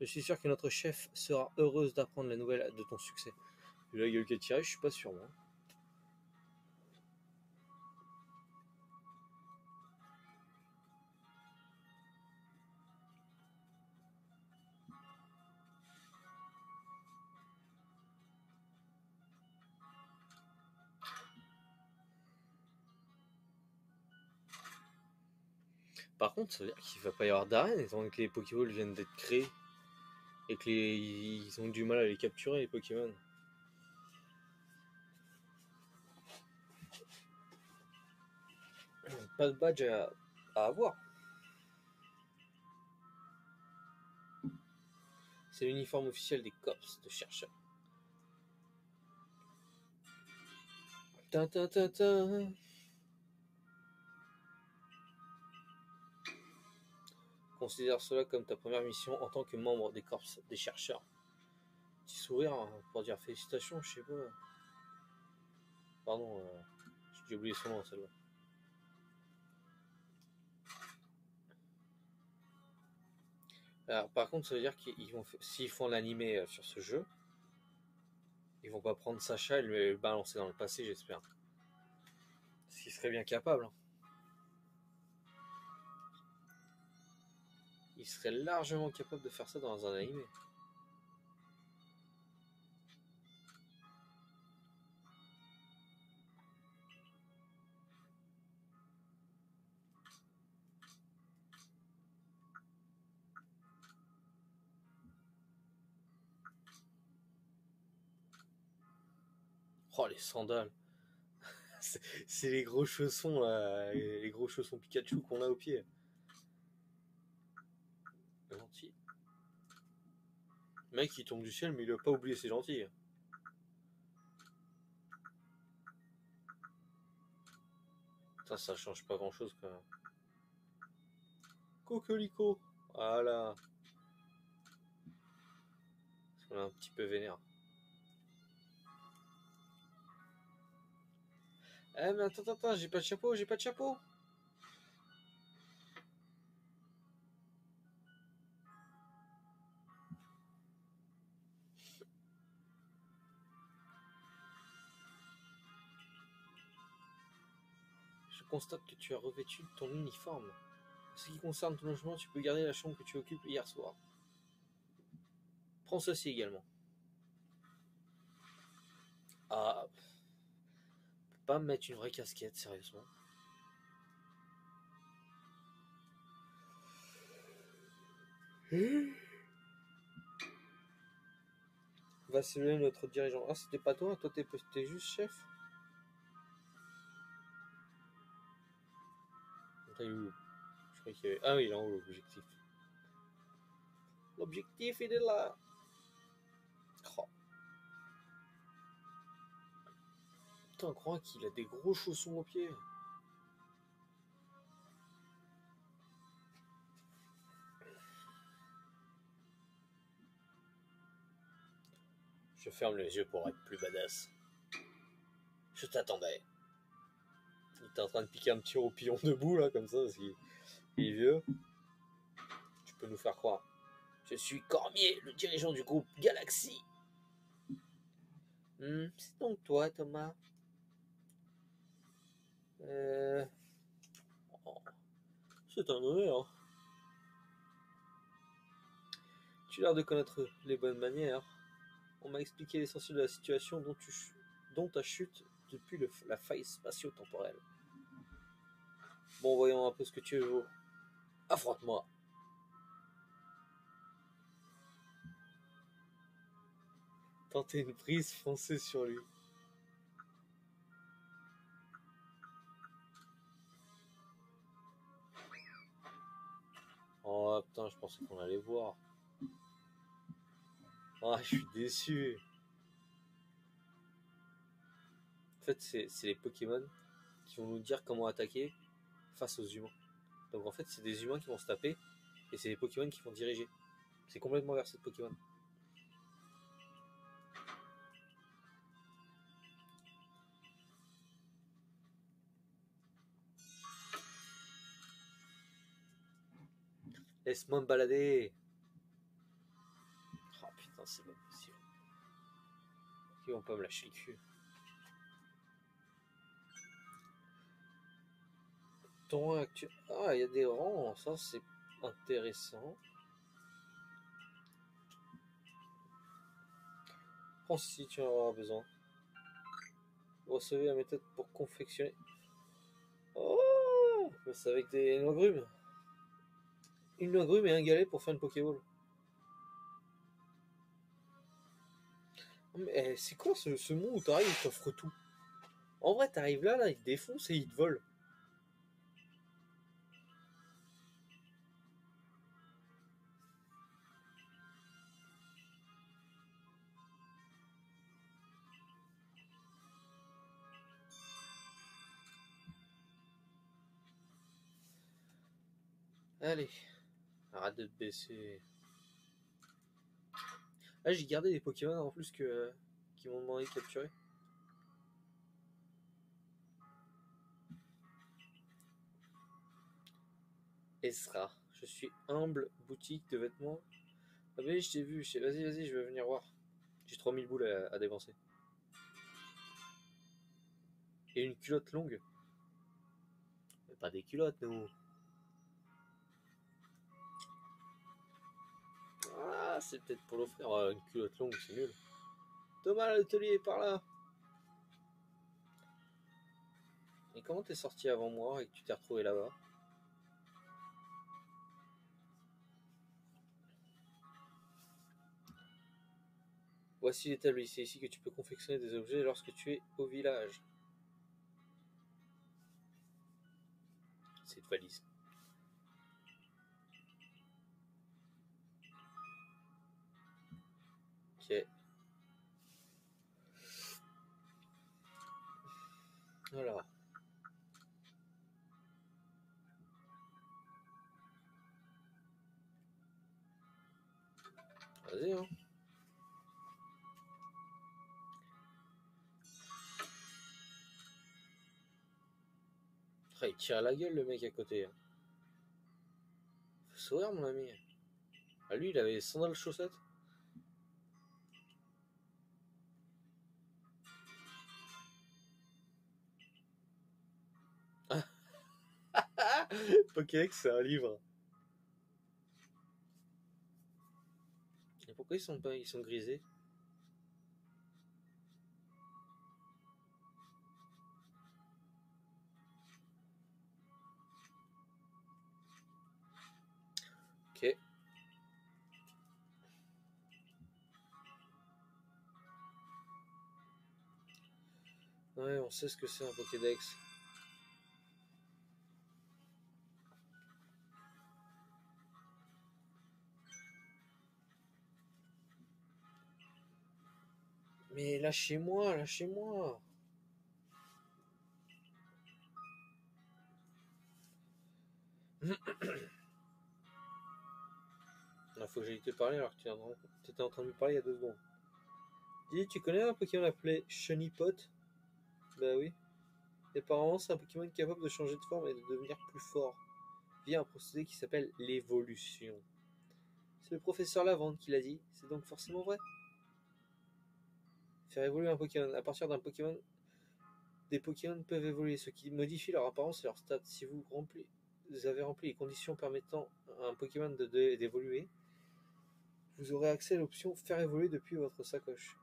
Speaker 1: Je suis sûr que notre chef sera heureuse d'apprendre la nouvelle de ton succès. Vu la gueule qu'elle tire, je suis pas sûr, moi. Par contre, ça veut dire qu'il va pas y avoir d'arène, étant donné que les Pokéballs viennent d'être créés et ils ont du mal à les capturer, les Pokémon. Pas de badge à avoir. C'est l'uniforme officiel des corps de chercheurs. Tin. Considère cela comme ta première mission en tant que membre des corps des chercheurs. Petit sourire pour dire félicitations, je sais pas. Pardon, j'ai oublié son nom, celle-là. Alors, par contre, ça veut dire qu'ils vont, s'ils font l'animé sur ce jeu, ils vont pas prendre Sacha et le balancer dans le passé, j'espère. Ce qui serait bien capable. Hein. Il serait largement capable de faire ça dans un animé. Oh, les sandales. C'est les gros chaussons, là. Les gros chaussons Pikachu qu'on a au pied. Gentil. Le mec, il tombe du ciel, mais il a pas oublié ses lentilles. Putain, ça change pas grand chose quand même. Coquelicot. Voilà. Parce qu'on est un petit peu vénère. Eh mais attends, j'ai pas de chapeau, j'ai pas de chapeau. Je constate que tu as revêtu ton uniforme. En ce qui concerne ton logement, tu peux garder la chambre que tu occupes hier soir. Prends ceci également. Ah, pas me mettre une vraie casquette, sérieusement. Va saluer notre dirigeant. Ah, c'était pas toi, t'es juste chef. Je crois qu'il y avait... Ah oui, il est en haut l'objectif. L'objectif, il est là. Oh. Putain, on croit qu'il a des gros chaussons aux pieds. Je ferme les yeux pour être plus badass. Je t'attendais. Il était en train de piquer un petit roupillon debout, là, comme ça, parce qu'il est vieux. Tu peux nous faire croire. Je suis Cormier, le dirigeant du groupe Galaxy. C'est donc toi, Thomas. Oh, c'est un honneur. Tu as l'air de connaître les bonnes manières. On m'a expliqué l'essentiel de la situation dont ta chute depuis la faille spatio-temporelle. Bon, voyons un peu ce que tu veux. Affronte-moi. Tentez une prise, foncez sur lui. Oh putain, je pensais qu'on allait voir. Ah, je suis déçu. En fait, c'est les Pokémon qui vont nous dire comment attaquer face aux humains. Donc en fait, c'est des humains qui vont se taper et c'est les Pokémon qui vont diriger. C'est complètement inversé de Pokémon. Laisse-moi me balader. Oh putain, c'est pas possible. Ils vont pas me lâcher le cul. Ton rang actuel. Ah, il y a des rangs, ça c'est intéressant. Prends si tu en auras besoin. Vous recevez la méthode pour confectionner. Oh, c'est avec des agrumes. Une agrume et un galet pour faire une Pokéball. Mais c'est quoi ce monde où t'arrives et t'offres tout? En vrai, t'arrives là, il te défonce et il te vole. Allez, arrête de te baisser. Ah, j'ai gardé des Pokémon en plus qui m'ont demandé de capturer. Ezra, je suis humble boutique de vêtements. Ah mais je t'ai vu, vas-y, je vais venir voir. J'ai 3000 boules à dépenser. Et une culotte longue. Mais pas des culottes, nous. Ah, c'est peut-être pour l'offrir. Une culotte longue, c'est nul. Thomas, l'atelier est par là. Et comment t'es sorti avant moi et que tu t'es retrouvé là-bas? Voici l'étable, c'est ici que tu peux confectionner des objets lorsque tu es au village. C'est une valise. Ok. Alors. Vas-y, hein. Ah, il tire à la gueule le mec à côté. Faut sourire mon ami. Ah lui il avait des sandales chaussettes. Pokédex c'est un livre. Et pourquoi ils sont grisés? Ok. Ouais, on sait ce que c'est un Pokédex. Mais lâchez-moi, lâchez-moi. Il faut que j'aille te parler alors que tu étais en train de me parler il y a 2 secondes. Dis, tu connais un Pokémon appelé Shunnypot? Bah oui. Et apparemment, c'est un Pokémon capable de changer de forme et de devenir plus fort via un procédé qui s'appelle l'évolution. C'est le professeur Lavande qui l'a dit, c'est donc forcément vrai. Faire évoluer un Pokémon. À partir d'un Pokémon, des Pokémon peuvent évoluer, ce qui modifie leur apparence et leur stats. Si vous avez rempli les conditions permettant à un Pokémon d'évoluer, vous aurez accès à l'option faire évoluer depuis votre sacoche.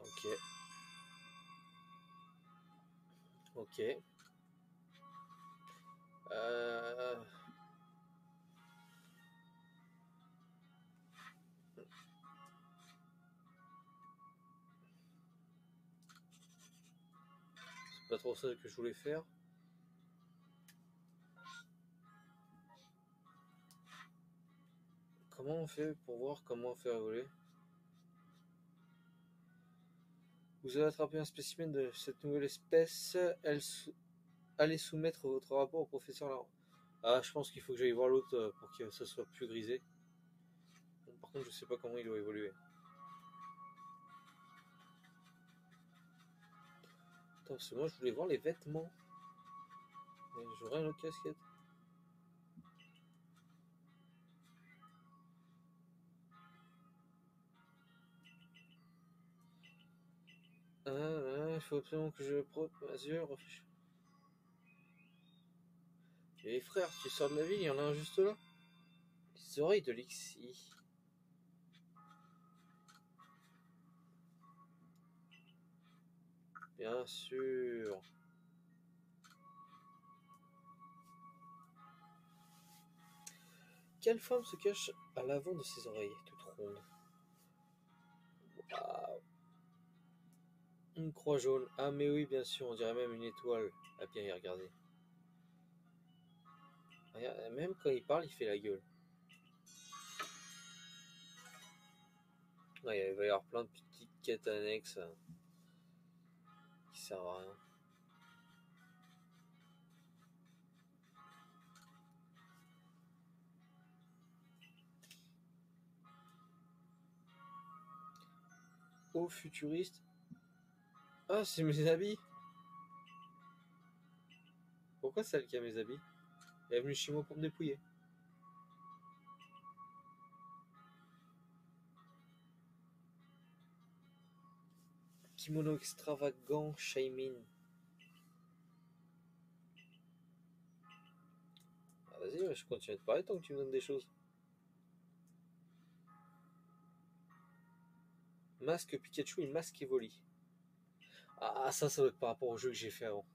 Speaker 1: Ok. Ok. Euh... C'est pas trop ça que je voulais faire. Comment on fait pour voir comment faire évoluer? Vous avez attrapé un spécimen de cette nouvelle espèce. Allez soumettre votre rapport au professeur Laurent. Ah, je pense qu'il faut que j'aille voir l'autre pour que ça soit plus grisé. Bon, par contre, je sais pas comment il doit évoluer. Attends, parce que moi je voulais voir les vêtements. J'aurais une autre casquette. Il faut absolument que je mesure. Et les frères, tu sors de la ville, il y en a un juste là. Les oreilles de Lixie. Bien sûr. Quelle forme se cache à l'avant de ses oreilles, toutes rondes? Waouh. Une croix jaune. Ah mais oui, bien sûr, on dirait même une étoile. À bien y regarder. Regarde, même quand il parle, il fait la gueule. Ouais, il va y avoir plein de petites quêtes annexes qui servent à rien. Oh, futuriste. Ah, c'est mes habits. Pourquoi c'est elle qui a mes habits? Elle est venue chez moi pour me dépouiller. Kimono extravagant, Shaymin. Ah, vas-y, je continue de parler tant que tu me donnes des choses. Masque Pikachu et masque Evoli. Ah, ça doit être par rapport au jeu que j'ai fait avant.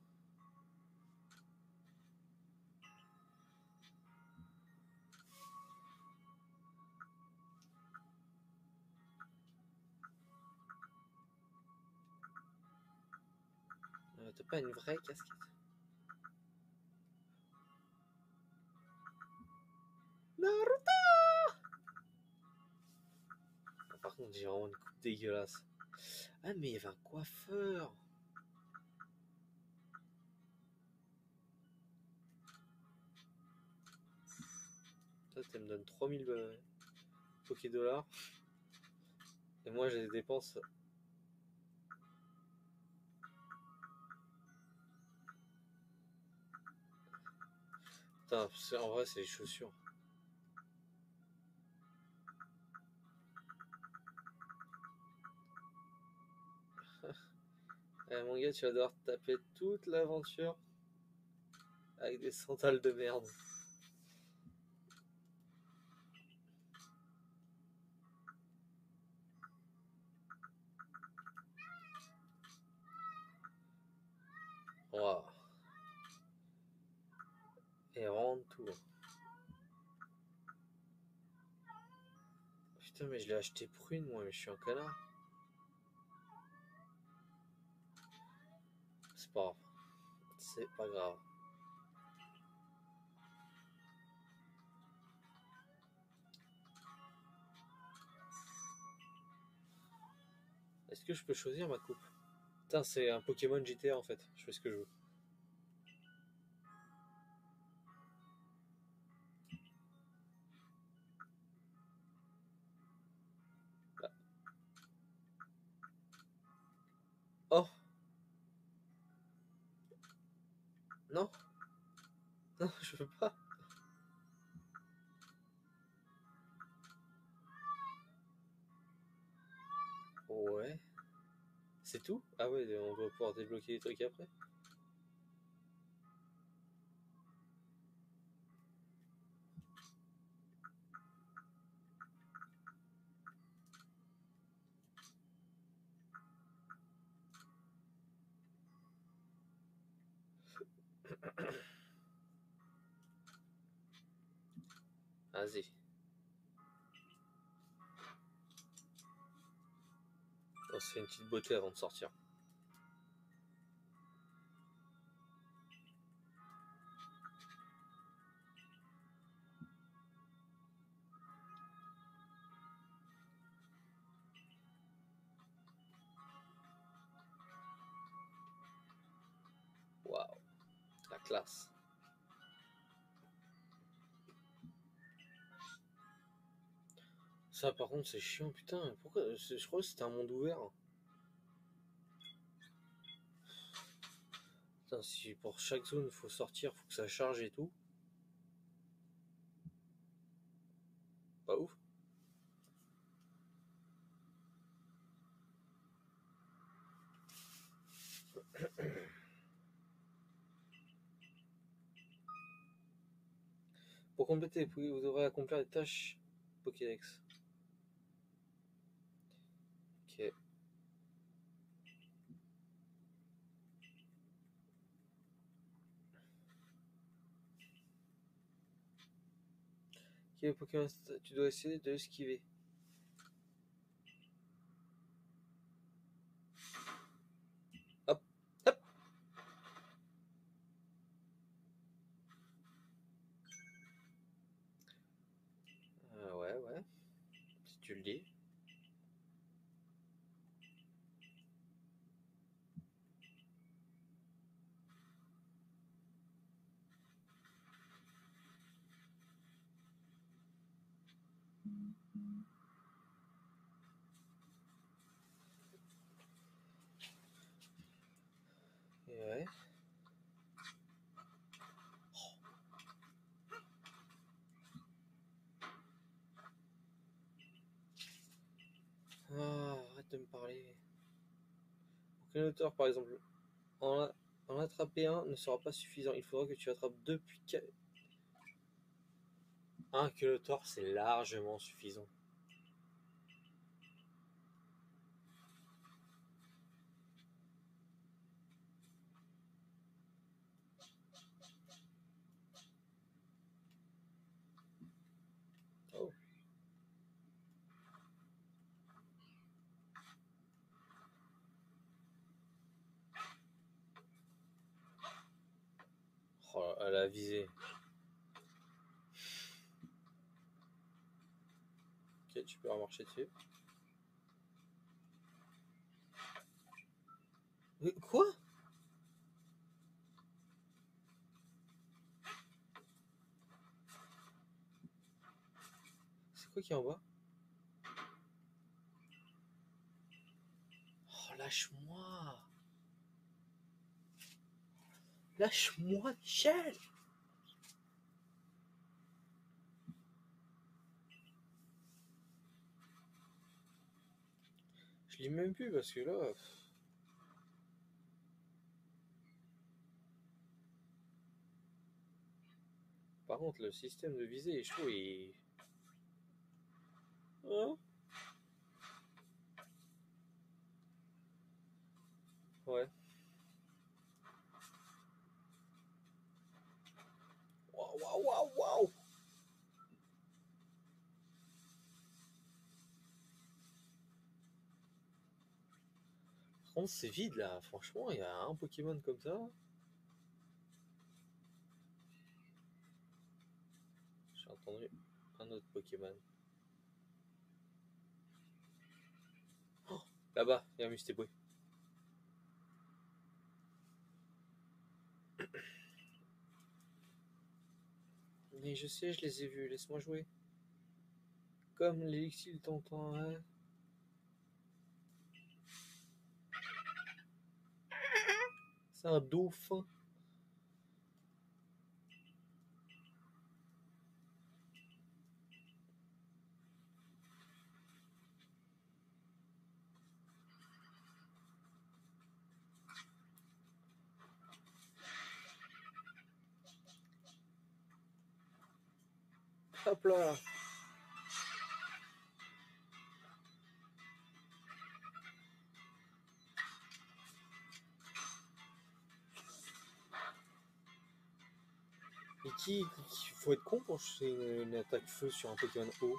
Speaker 1: pas une vraie casquette. Naruto! Ah, par contre, j'ai vraiment une coupe dégueulasse. Ah, mais il y avait un coiffeur. Ça, tu me donnes 3000 Poké dollars. Et moi, j'ai des dépenses. Putain, en vrai, c'est les chaussures. Mon gars, tu vas devoir taper toute l'aventure avec des sandales de merde. Waouh. Et rendre tout. Putain, mais je l'ai acheté prune, moi, mais je suis un connard. C'est pas grave. C'est pas grave. Est-ce que je peux choisir ma coupe? Putain, c'est un Pokémon GTA en fait. Je fais ce que je veux. Ah. Oh! Non! Non, je veux pas. Ouais. C'est tout? Ah ouais, on doit pouvoir débloquer les trucs après. Vas-y. On se fait une petite beauté avant de sortir. Waouh, la classe. Ça, par contre, c'est chiant, putain. Pourquoi? Je crois que c'était un monde ouvert. Putain, si pour chaque zone, il faut sortir, faut que ça charge et tout. Pas ouf. Pour compléter, vous devrez accomplir les tâches Pokédex. Ok. Quel Pokémon tu dois essayer de esquiver? Hop, hop. Ouais, ouais. Si tu le dis. Ouais. Ah, arrête de me parler. Pour quelle hauteur, par exemple, en, en attraper un ne sera pas suffisant. Il faudra que tu attrapes deux puis un que le tort, c'est largement suffisant. Oh. à la visée. Ok, tu peux remarcher dessus. Quoi? C'est quoi qui est en bas? Oh, lâche-moi! Lâche-moi, Michel! Je lis même plus parce que là... Par contre, le système de visée, je trouve, il... Hein? Ouais. Waouh, waouh, waouh, waouh! Par contre, c'est vide là. Franchement, il y a un Pokémon comme ça. J'ai entendu un autre Pokémon. Oh, là-bas, il y a un Mustéboué. Mais je sais, je les ai vus. Laisse-moi jouer. Comme l'élixir t'entend, hein. C'est un dauphin. Hop là. Et qui faut être con pour jeter une attaque feu sur un Pokémon haut.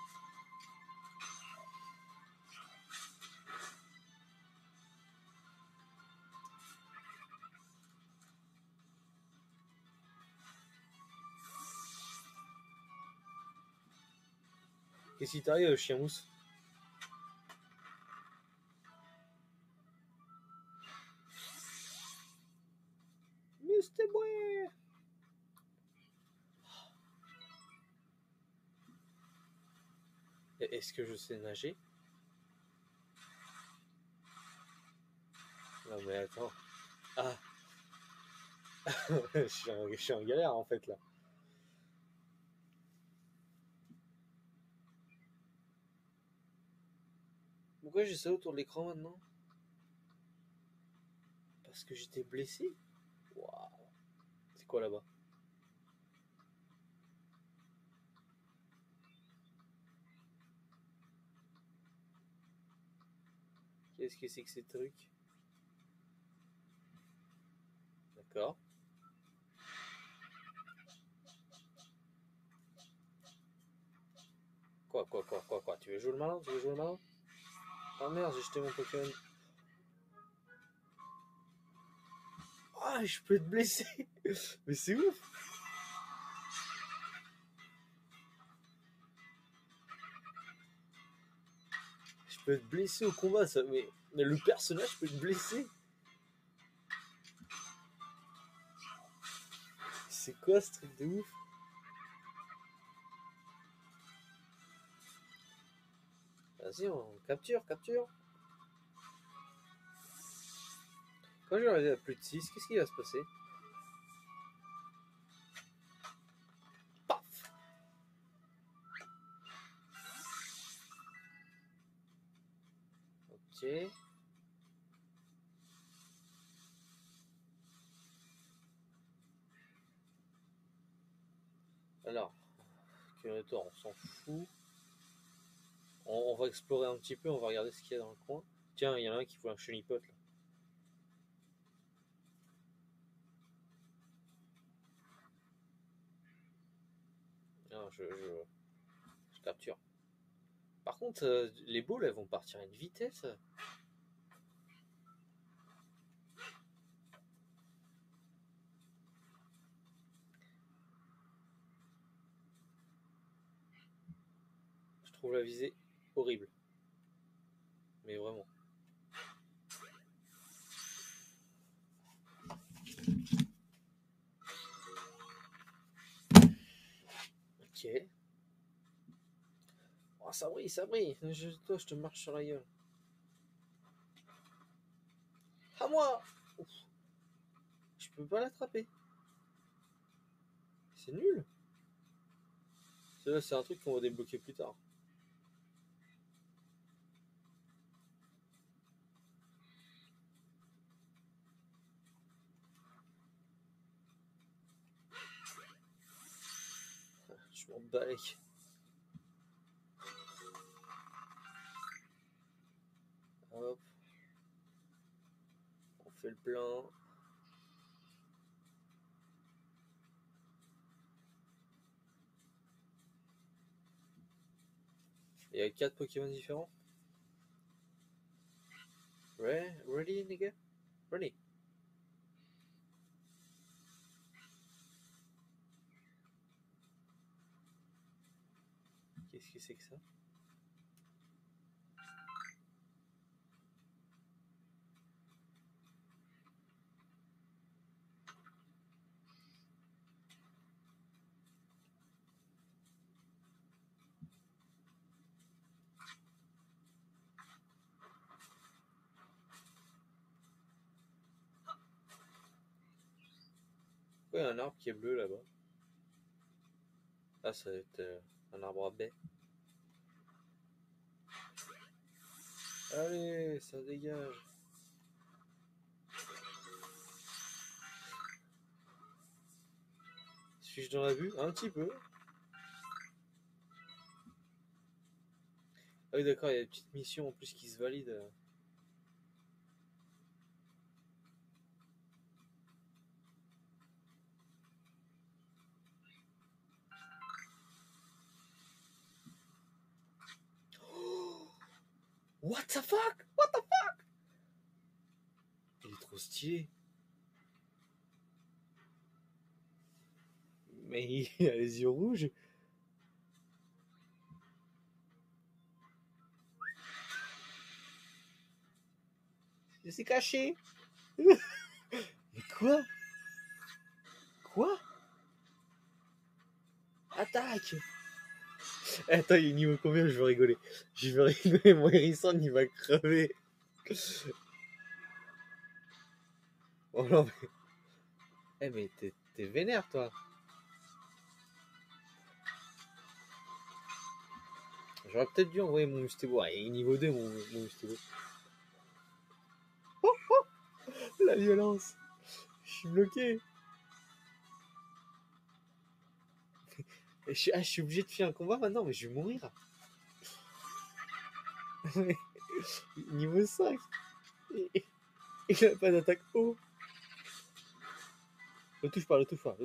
Speaker 1: Qu'est-ce qui t'arrive, chien mousse? Mustéboué. Est-ce que je sais nager? Non mais attends. Ah. je suis en galère en fait là. Pourquoi j'ai ça autour de l'écran maintenant? Parce que j'étais blessé? Waouh. C'est quoi là-bas? Qu'est-ce que c'est que ces trucs? D'accord. Quoi? Tu veux jouer le malin? Tu veux jouer le malin? Ah merde, j'ai jeté mon Pokémon. Ah, je peux te blesser. Mais c'est ouf. Je peux te blesser au combat, ça. Mais le personnage peut te blesser. C'est quoi ce truc de ouf? Vas-y, on capture. Quand je vais arriver à plus de 6, qu'est-ce qui va se passer? Paf! Ok. Alors, on s'en fout. On va explorer un petit peu, on va regarder ce qu'il y a dans le coin. Tiens, il y en a un qui fout un chenipote là. Non, je capture. Par contre, les boules, elles vont partir à une vitesse. trouve la visée horrible. Mais vraiment. Ok. Oh, ça brille, ça brille. Toi, je te marche sur la gueule. À moi. Ouf. Je peux pas l'attraper. C'est nul. C'est un truc qu'on va débloquer plus tard. Je m'en bats avec. Hop. On fait le plein. Il y a 4 Pokémon différents. Ready, nigga? Ready. Qu'est-ce que c'est que ça? Pourquoi il y a un arbre qui est bleu là-bas? Ah, ça va être un arbre à baie. Allez, ça dégage. Suis-je dans la vue? Un petit peu. Ah oui, d'accord, il y a des petites missions en plus qui se valident. Oh, what the fuck? What the fuck? Il est trop stylé. Mais il a les yeux rouges. Il s'est caché. Mais quoi? Quoi? Attaque! Attends, il est niveau combien? Je vais rigoler. Je vais rigoler, mon hérisson, il va crever. Oh non, mais. Eh, mais t'es vénère, toi. J'aurais peut-être dû envoyer mon Mustebo. Ah, il est niveau 2, mon Mustebo. Oh, oh, la violence. Je suis bloqué. Je suis obligé de faire un combat maintenant, mais je vais mourir. Niveau 5. Il a pas d'attaque haut. Le touche pas, le touche pas.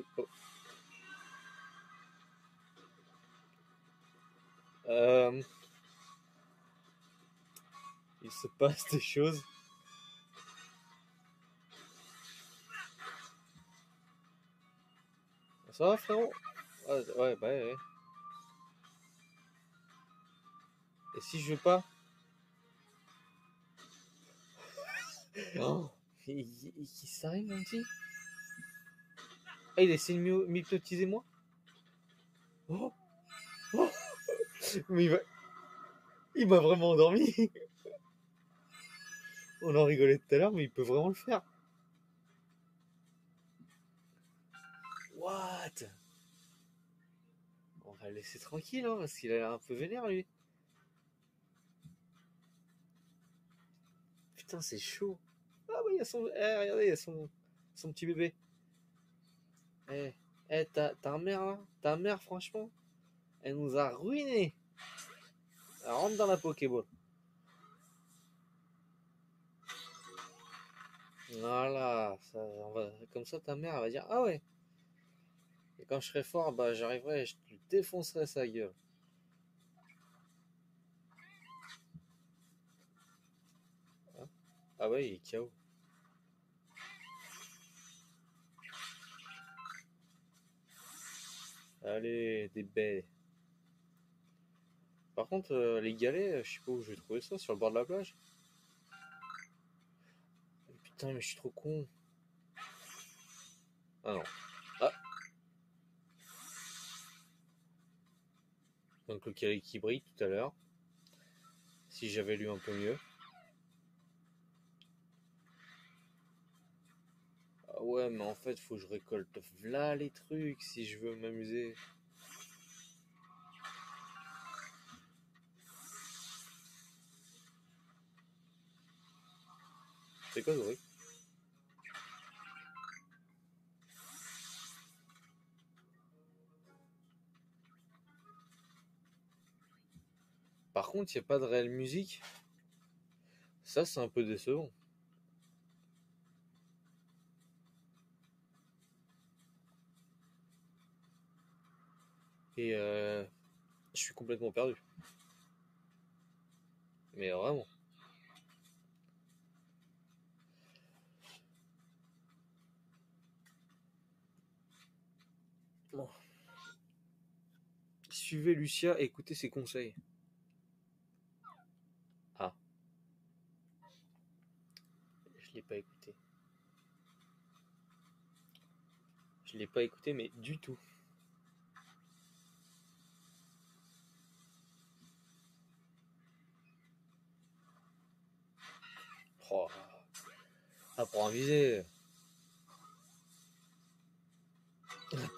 Speaker 1: Il se passe des choses. Ça va, frérot? Ouais, bah ouais. Et si je veux pas? Oh, il s'arrive, mon petit. Ah, il essaie de m'hypnotiser, moi? Oh, oh. Mais il m'a vraiment endormi. On en rigolait tout à l'heure, mais il peut vraiment le faire. What? On va le laisser tranquille, hein, parce qu'il a l'air un peu vénère, lui. Putain, c'est chaud. Ah oui, il y a son... regardez, il y a son petit bébé. Ta mère, là, ta mère, franchement, elle nous a ruinés. Elle rentre dans la Pokéball. Voilà, comme ça, ta mère, elle va dire, ah ouais. Et quand je serai fort, bah j'arriverai et je te défoncerai sa gueule. Ah ouais, il est KO. Allez, des baies. Par contre, les galets, je sais pas où je vais trouver ça, sur le bord de la plage. Putain, mais je suis trop con. Ah non. Ah, donc le carré qui brille tout à l'heure. Si j'avais lu un peu mieux. Ah ouais, mais en fait, faut que je récolte là les trucs si je veux m'amuser. C'est quoi ce bruit? Par contre, il n'y a pas de réelle musique. Ça, c'est un peu décevant. Et je suis complètement perdu. Mais vraiment. Bon. Suivez Lucia et écoutez ses conseils. Ah, je l'ai pas écouté. Je l'ai pas écouté, mais du tout. Oh. Ah, pour un visé.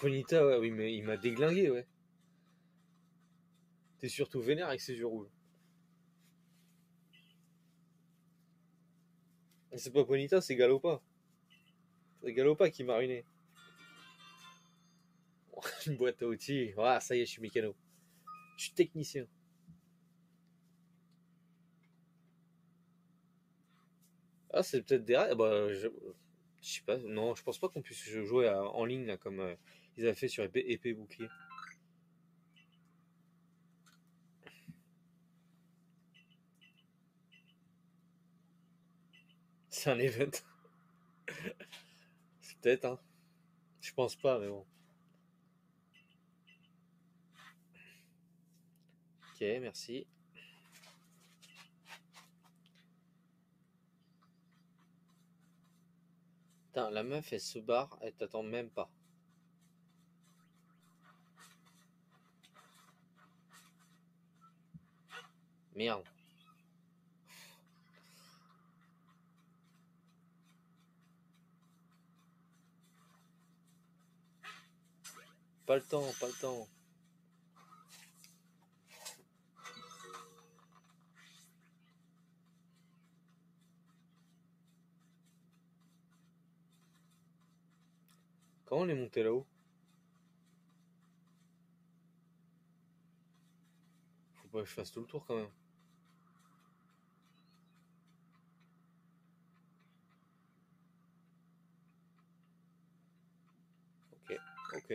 Speaker 1: Ponita, ouais, oui, mais il m'a déglingué, ouais. T'es surtout vénère avec ses yeux rouges. Et c'est pas Ponita, c'est Galopa. C'est Galopa qui m'a ruiné. Une boîte à outils. Ah, ça y est, je suis mécano. Je suis technicien. Ah, c'est peut-être des règles. Bah, je sais pas. Non, je pense pas qu'on puisse jouer en ligne là, comme ils avaient fait sur épée bouclier. C'est un event. C'est peut-être, hein. Je pense pas, mais bon. Ok, merci. Putain, la meuf, elle se barre, elle t'attend même pas. Merde. Pas le temps, pas le temps. Comment on est monté là-haut? Faut pas que je fasse tout le tour quand même. Ok, ok,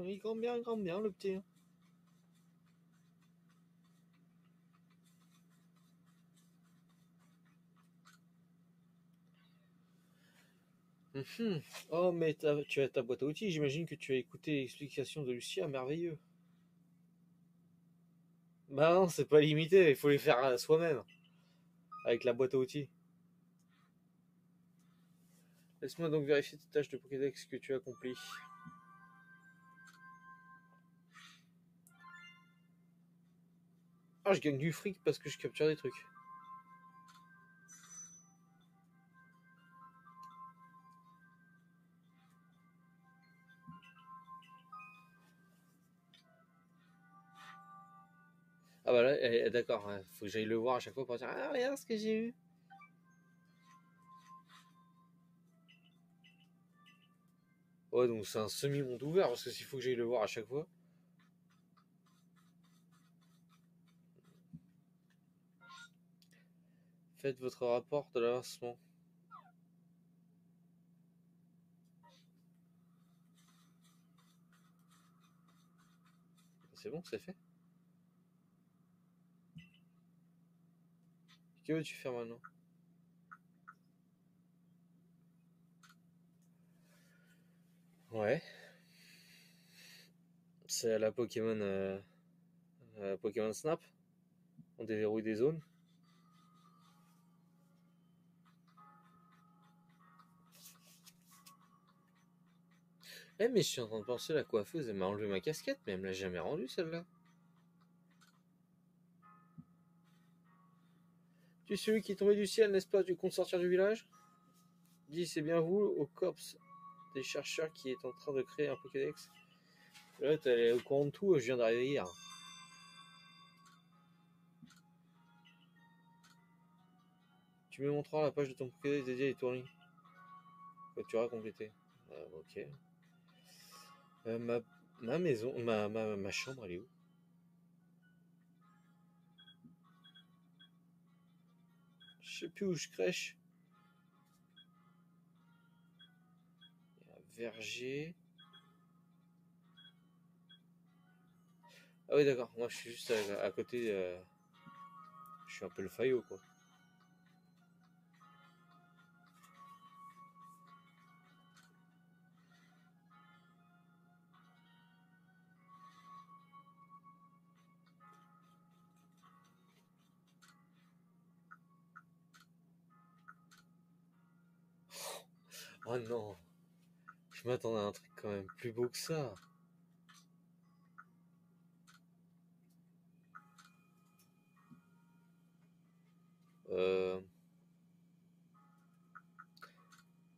Speaker 1: il grande bien le petit. Mhm. Oh, mais tu as ta boîte à outils, j'imagine que tu as écouté l'explication de Lucia, merveilleux. Bah non, c'est pas limité, il faut les faire soi-même, avec la boîte à outils. Laisse-moi donc vérifier tes tâches de Pokédex que tu as accomplis. Ah, je gagne du fric parce que je capture des trucs. Ah bah là, d'accord, ouais, faut que j'aille le voir à chaque fois pour dire ah regarde ce que j'ai eu. Ouais, donc c'est un semi-monde ouvert parce que s'il faut que j'aille le voir à chaque fois. Faites votre rapport de l'avancement. C'est bon, c'est fait. Que veux-tu faire maintenant? Ouais, c'est la Pokémon Pokémon Snap. On déverrouille des zones. Eh mais je suis en train de penser, la coiffeuse, elle m'a enlevé ma casquette, mais elle me l'a jamais rendue celle-là. Tu es celui qui est tombé du ciel, n'est-ce pas? Tu comptes sortir du village? Dis, c'est bien vous, au corps des chercheurs qui est en train de créer un Pokédex? Là, t'es au courant de tout, je viens d'arriver hier. Tu me montreras la page de ton Pokédex dédiée à Tourny. Tu auras complété. Ok. Ma maison, ma chambre, elle est où? Je sais plus où je crèche. Il y a un verger. Ah oui, d'accord. Moi, je suis juste à côté. Je suis un peu le faillot, quoi. Oh non. Je m'attendais à un truc quand même plus beau que ça.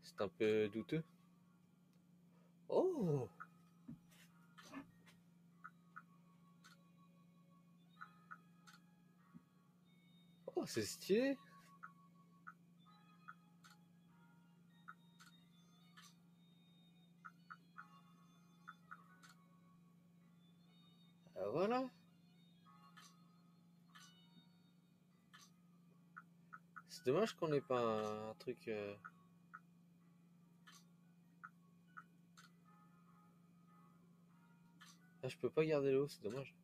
Speaker 1: C'est un peu douteux. Oh! Oh, c'est stylé! Ah, voilà! C'est dommage qu'on ait pas un truc. Ah, je peux pas garder l'eau, c'est dommage.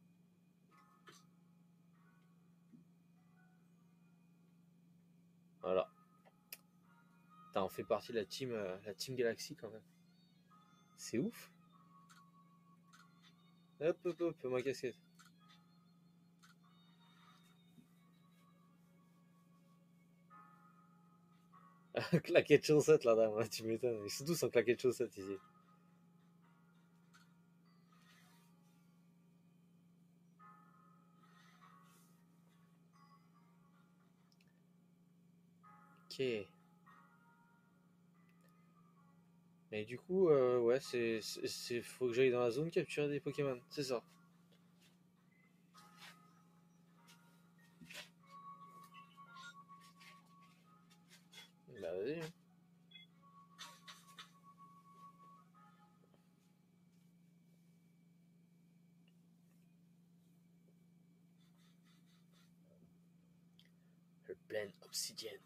Speaker 1: Voilà. Putain, on fait partie de la team Galaxy quand même. C'est ouf! Hop, hop, hop, ma casquette. Claquette de chaussettes, la dame, tu m'étonnes. Ils sont tous en claquette de chaussettes ici. Ok. Mais du coup, ouais, faut que j'aille dans la zone capturer des Pokémon, c'est ça. Bah vas-y. Hein. Le plein obsidienne.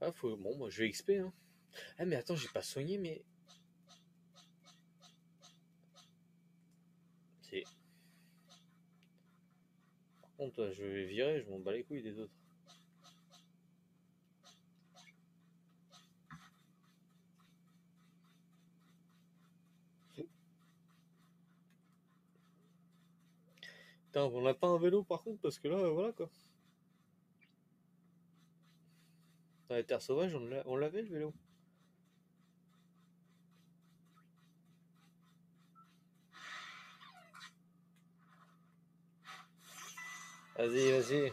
Speaker 1: Ah, faut. Bon, moi je vais XP, hein. Ah, mais attends, j'ai pas soigné, mais. C'est. Par contre, je vais virer, je m'en bats les couilles des autres. Putain, on n'a pas un vélo par contre, parce que là, voilà quoi. Dans les terres sauvages, on l'avait le vélo. Vas-y, vas-y.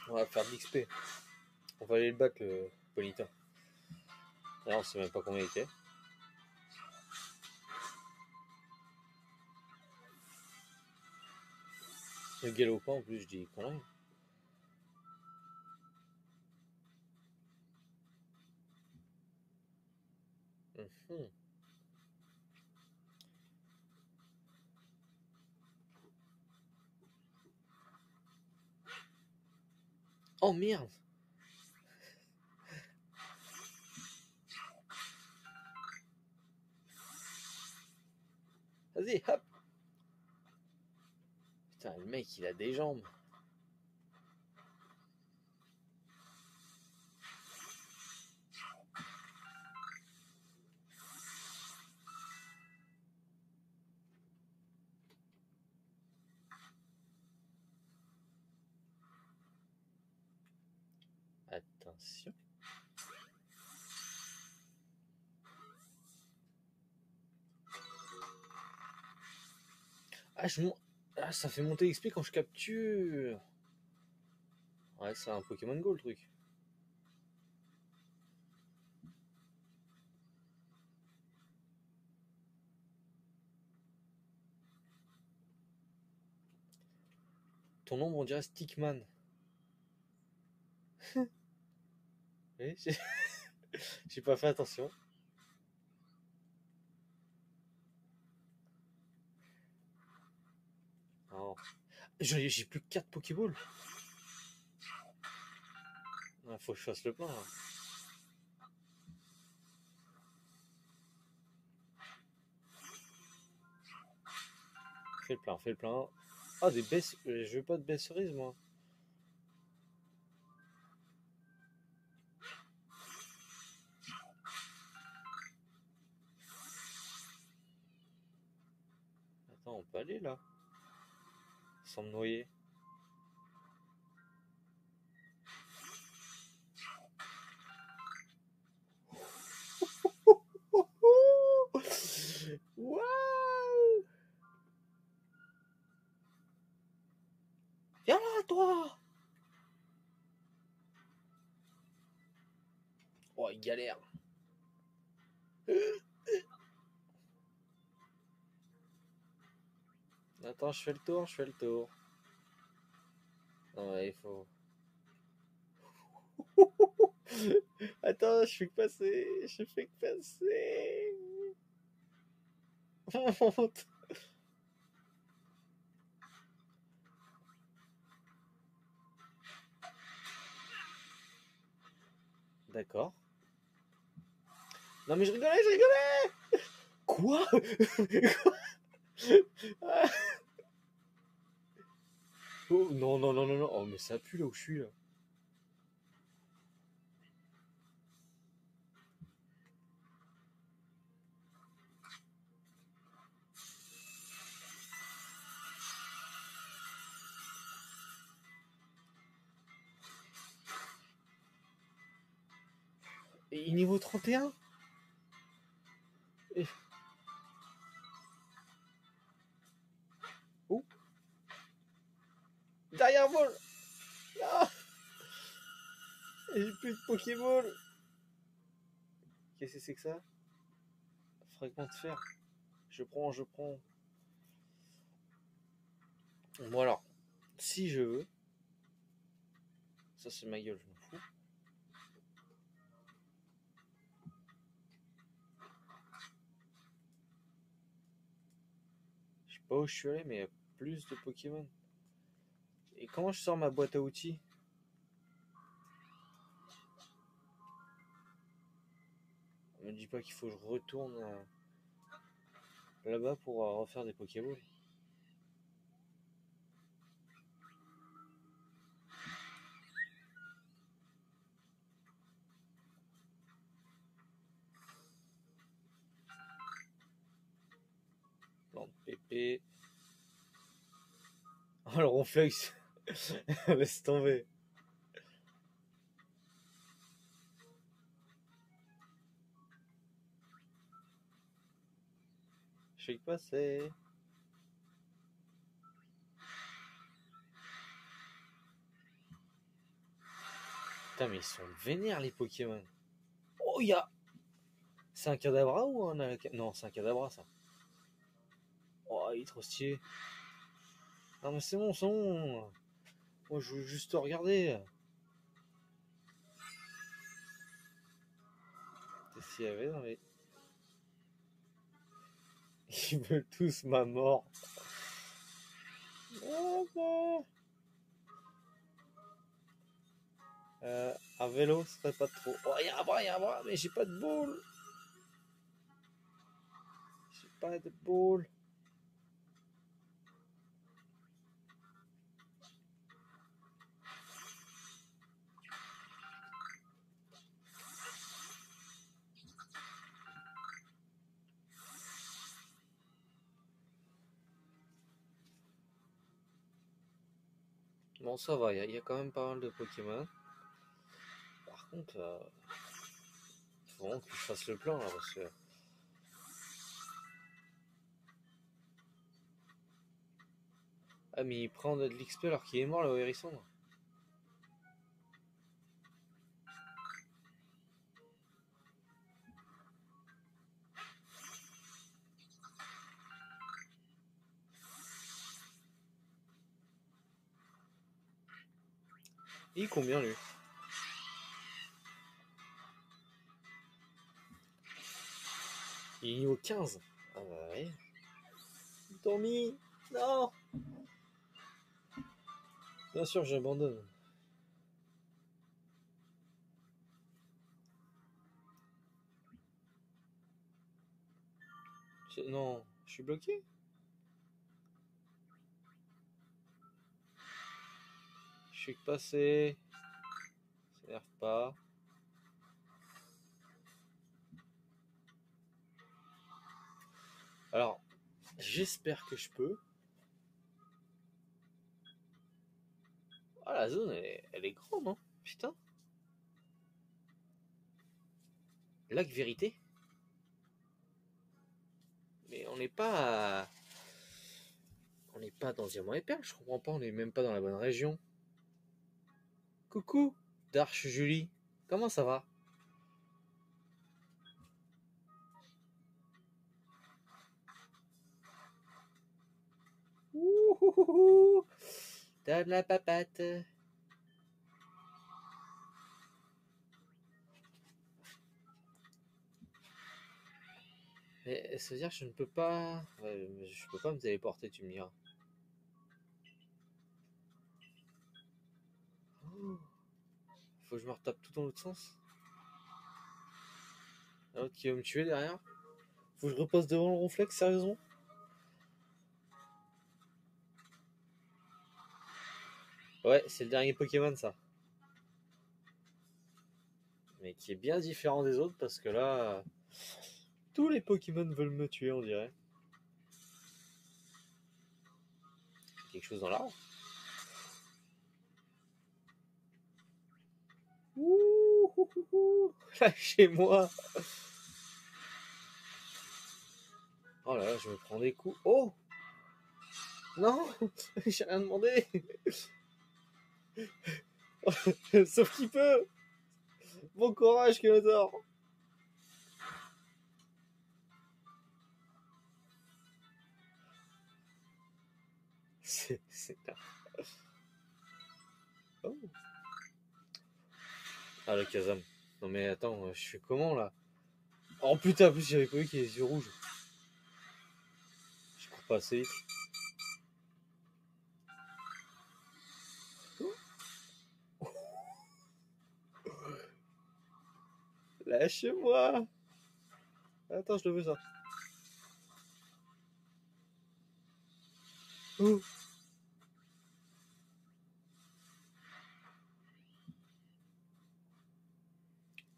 Speaker 1: On va faire de l'XP. On va aller le battre, le Polita. Là, on sait même pas combien il était. Le galopin, en plus, je dis conneries. Mhm. Oh merde! Vas-y, hop! Putain, le mec, il a des jambes. Attention. Ah, ça fait monter XP quand je capture. Ouais, c'est un Pokémon Go le truc. Ton ombre, on dirait Stickman. Oui, j'ai pas fait attention. Non. J'ai plus que 4 Pokéballs. Ah, faut que je fasse le plein là. Fais le plein, fais le plein. Ah, des baisses. Je veux pas de baisse cerises moi. Attends, on peut aller là. Sans me noyer. Waouh! Viens là, toi! Oh, il galère. Attends, je fais le tour, je fais le tour. Non, ouais, il faut. Attends, je fais que passer. Je fais que passer. Honte. D'accord. Non, mais je rigolais, je rigolais! Quoi? Ah. Oh, non, non, non, non, non. Oh, mais ça pue là où je suis là. Et niveau 31? Et... Oh! Derrière vol! Ah! J'ai plus de Pokéball! Qu'est-ce que c'est que ça? Fragment de fer. Je prends, je prends. Bon alors, si je veux, ça c'est ma gueule, je m'en fous. Je sais pas où je suis allé, mais il y a plus de Pokémon. Et comment je sors ma boîte à outils? On me dit pas qu'il faut que je retourne là-bas pour refaire des Pokéballs. Plante pépé. Oh le ronflex. Laisse tomber. Je fais que passer. Putain, mais ils sont vénères les Pokémon. Oh, il y a. C'est un Kadabra ou un Non, c'est un Kadabra ça. Oh, il est trop stylé. Non, mais c'est bon, c'est bon. Moi, je veux juste regarder. Qu'est-ce qu'il y avait dans les. Ils veulent tous ma mort. Oh, non. Un vélo serait pas trop. Oh, il y a un bras, mais j'ai pas de boule. J'ai pas de boule. Bon, ça va, il y a quand même pas mal de Pokémon. Par contre, faut vraiment que je fasse le plan là parce que. Ah, mais il prend de l'XP alors qu'il est mort, le hérisson. Il est combien, lui? Il est niveau 15. Ah bah oui. Tommy, non. Bien sûr, j'abandonne. Non, je suis bloqué. Je fais que passer. Ça n'énerve pas. Alors, j'espère que je peux. Ah, la zone, elle est grande, hein. Putain. Lac Vérité. Mais on n'est pas. On n'est pas dans Diamant et Perle, je comprends pas, on n'est même pas dans la bonne région. Coucou, Darche Julie. Comment ça va? Ouh, t'as de la papate. Mais ça veut dire que je ne peux pas. Ouais, je peux pas me téléporter, tu me diras. Oh, faut que je me retape tout dans l'autre sens. L'autre qui va me tuer derrière. Faut que je repasse devant le ronflex, sérieusement? Ouais, c'est le dernier Pokémon, ça. Mais qui est bien différent des autres parce que là, tous les Pokémon veulent me tuer, on dirait. Quelque chose dans l'arbre. Ouh, lâchez-moi. Oh là là, je me prends des coups. Oh non, j'ai rien demandé. Sauf qu'il peut. Bon courage, Kelotor. C'est... Oh. Ah, le Kazam. Non mais attends, je fais comment là? Oh putain, en plus j'avais pas vu qu'il y ait les yeux rouges. Je cours pas assez vite. Lâchez-moi. Attends, je le veux ça. Oh.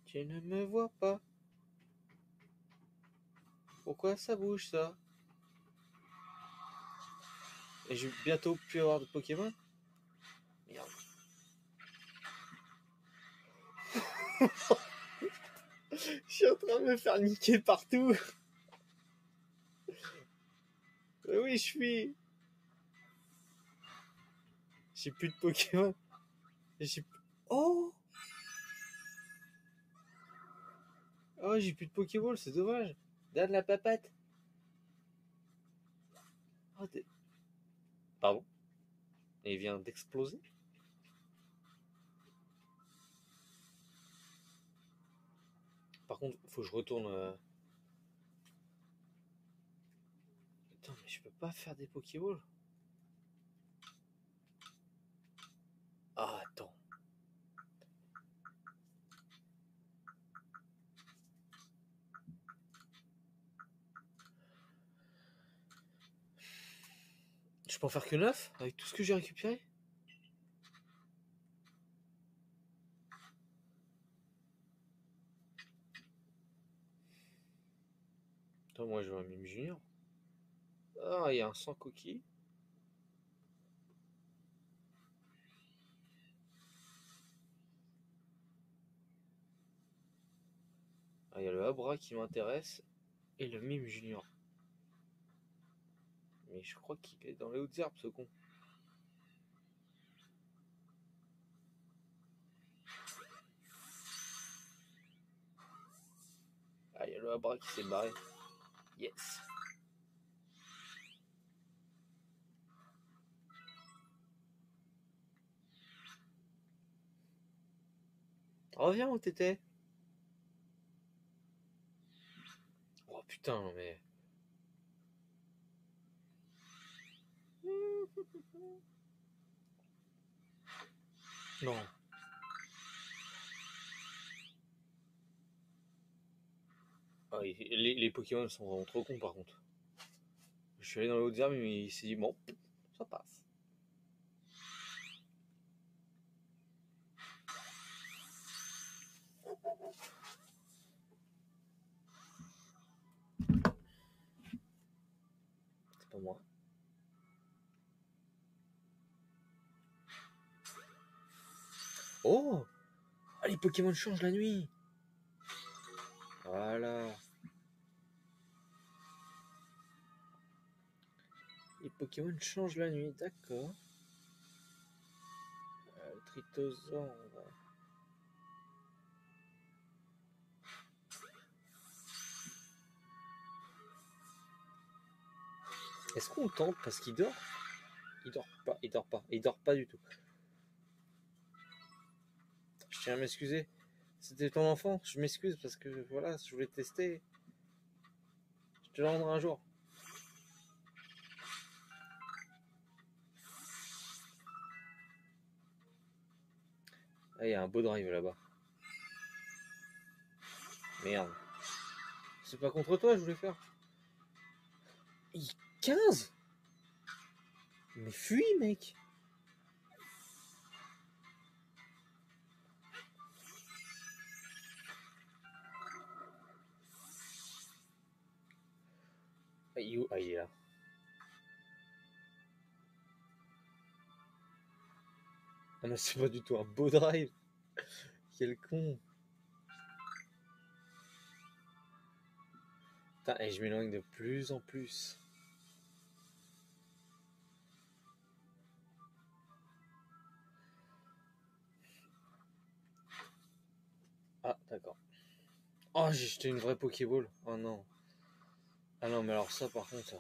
Speaker 1: Tu ne me vois pas. Pourquoi ça bouge ça? Et je vais bientôt plus avoir de Pokémon? Merde. Je suis en train de me faire niquer partout. Mais oui, je suis. J'ai plus de Pokémon. J'ai... Oh! Oh, j'ai plus de Pokéball, c'est dommage. Donne la papate. Oh, pardon? Et il vient d'exploser? Par contre, faut que je retourne. Attends, mais je peux pas faire des Pokéballs. Ah, attends. Je peux en faire que 9 avec tout ce que j'ai récupéré? Attends, moi je veux un Mime Junior. Ah, il y a un sans coquille. le Abra qui m'intéresse et le Mime Junior. Mais je crois qu'il est dans les hautes herbes, ce con. Ah, il y a le Abra qui s'est barré. Yes. Reviens où t'étais. Oh putain, mais... Non. Ah, les Pokémon sont vraiment trop cons par contre. Je suis allé dans les hautes herbes, mais il s'est dit bon, ça passe. C'est pas moi. Oh, ah, les Pokémon changent la nuit. Voilà. Les Pokémon changent la nuit, d'accord. Tritosaure. Est-ce qu'on tente parce qu'il dort? Il dort pas, il dort pas, il dort pas du tout. Je tiens à m'excuser. C'était ton enfant, je m'excuse parce que voilà, je voulais tester. Je te le rendrai un jour. Ah, il y a un beau drive là-bas. Merde. C'est pas contre toi, je voulais faire. 15. Mais fuis, mec. Ah, il est là. Ah non, c'est pas du tout un beau drive. Quel con. Putain, et je m'éloigne de plus en plus. Ah, d'accord. Oh, j'ai jeté une vraie Pokéball. Oh non. Ah non, mais alors ça, par contre, ça...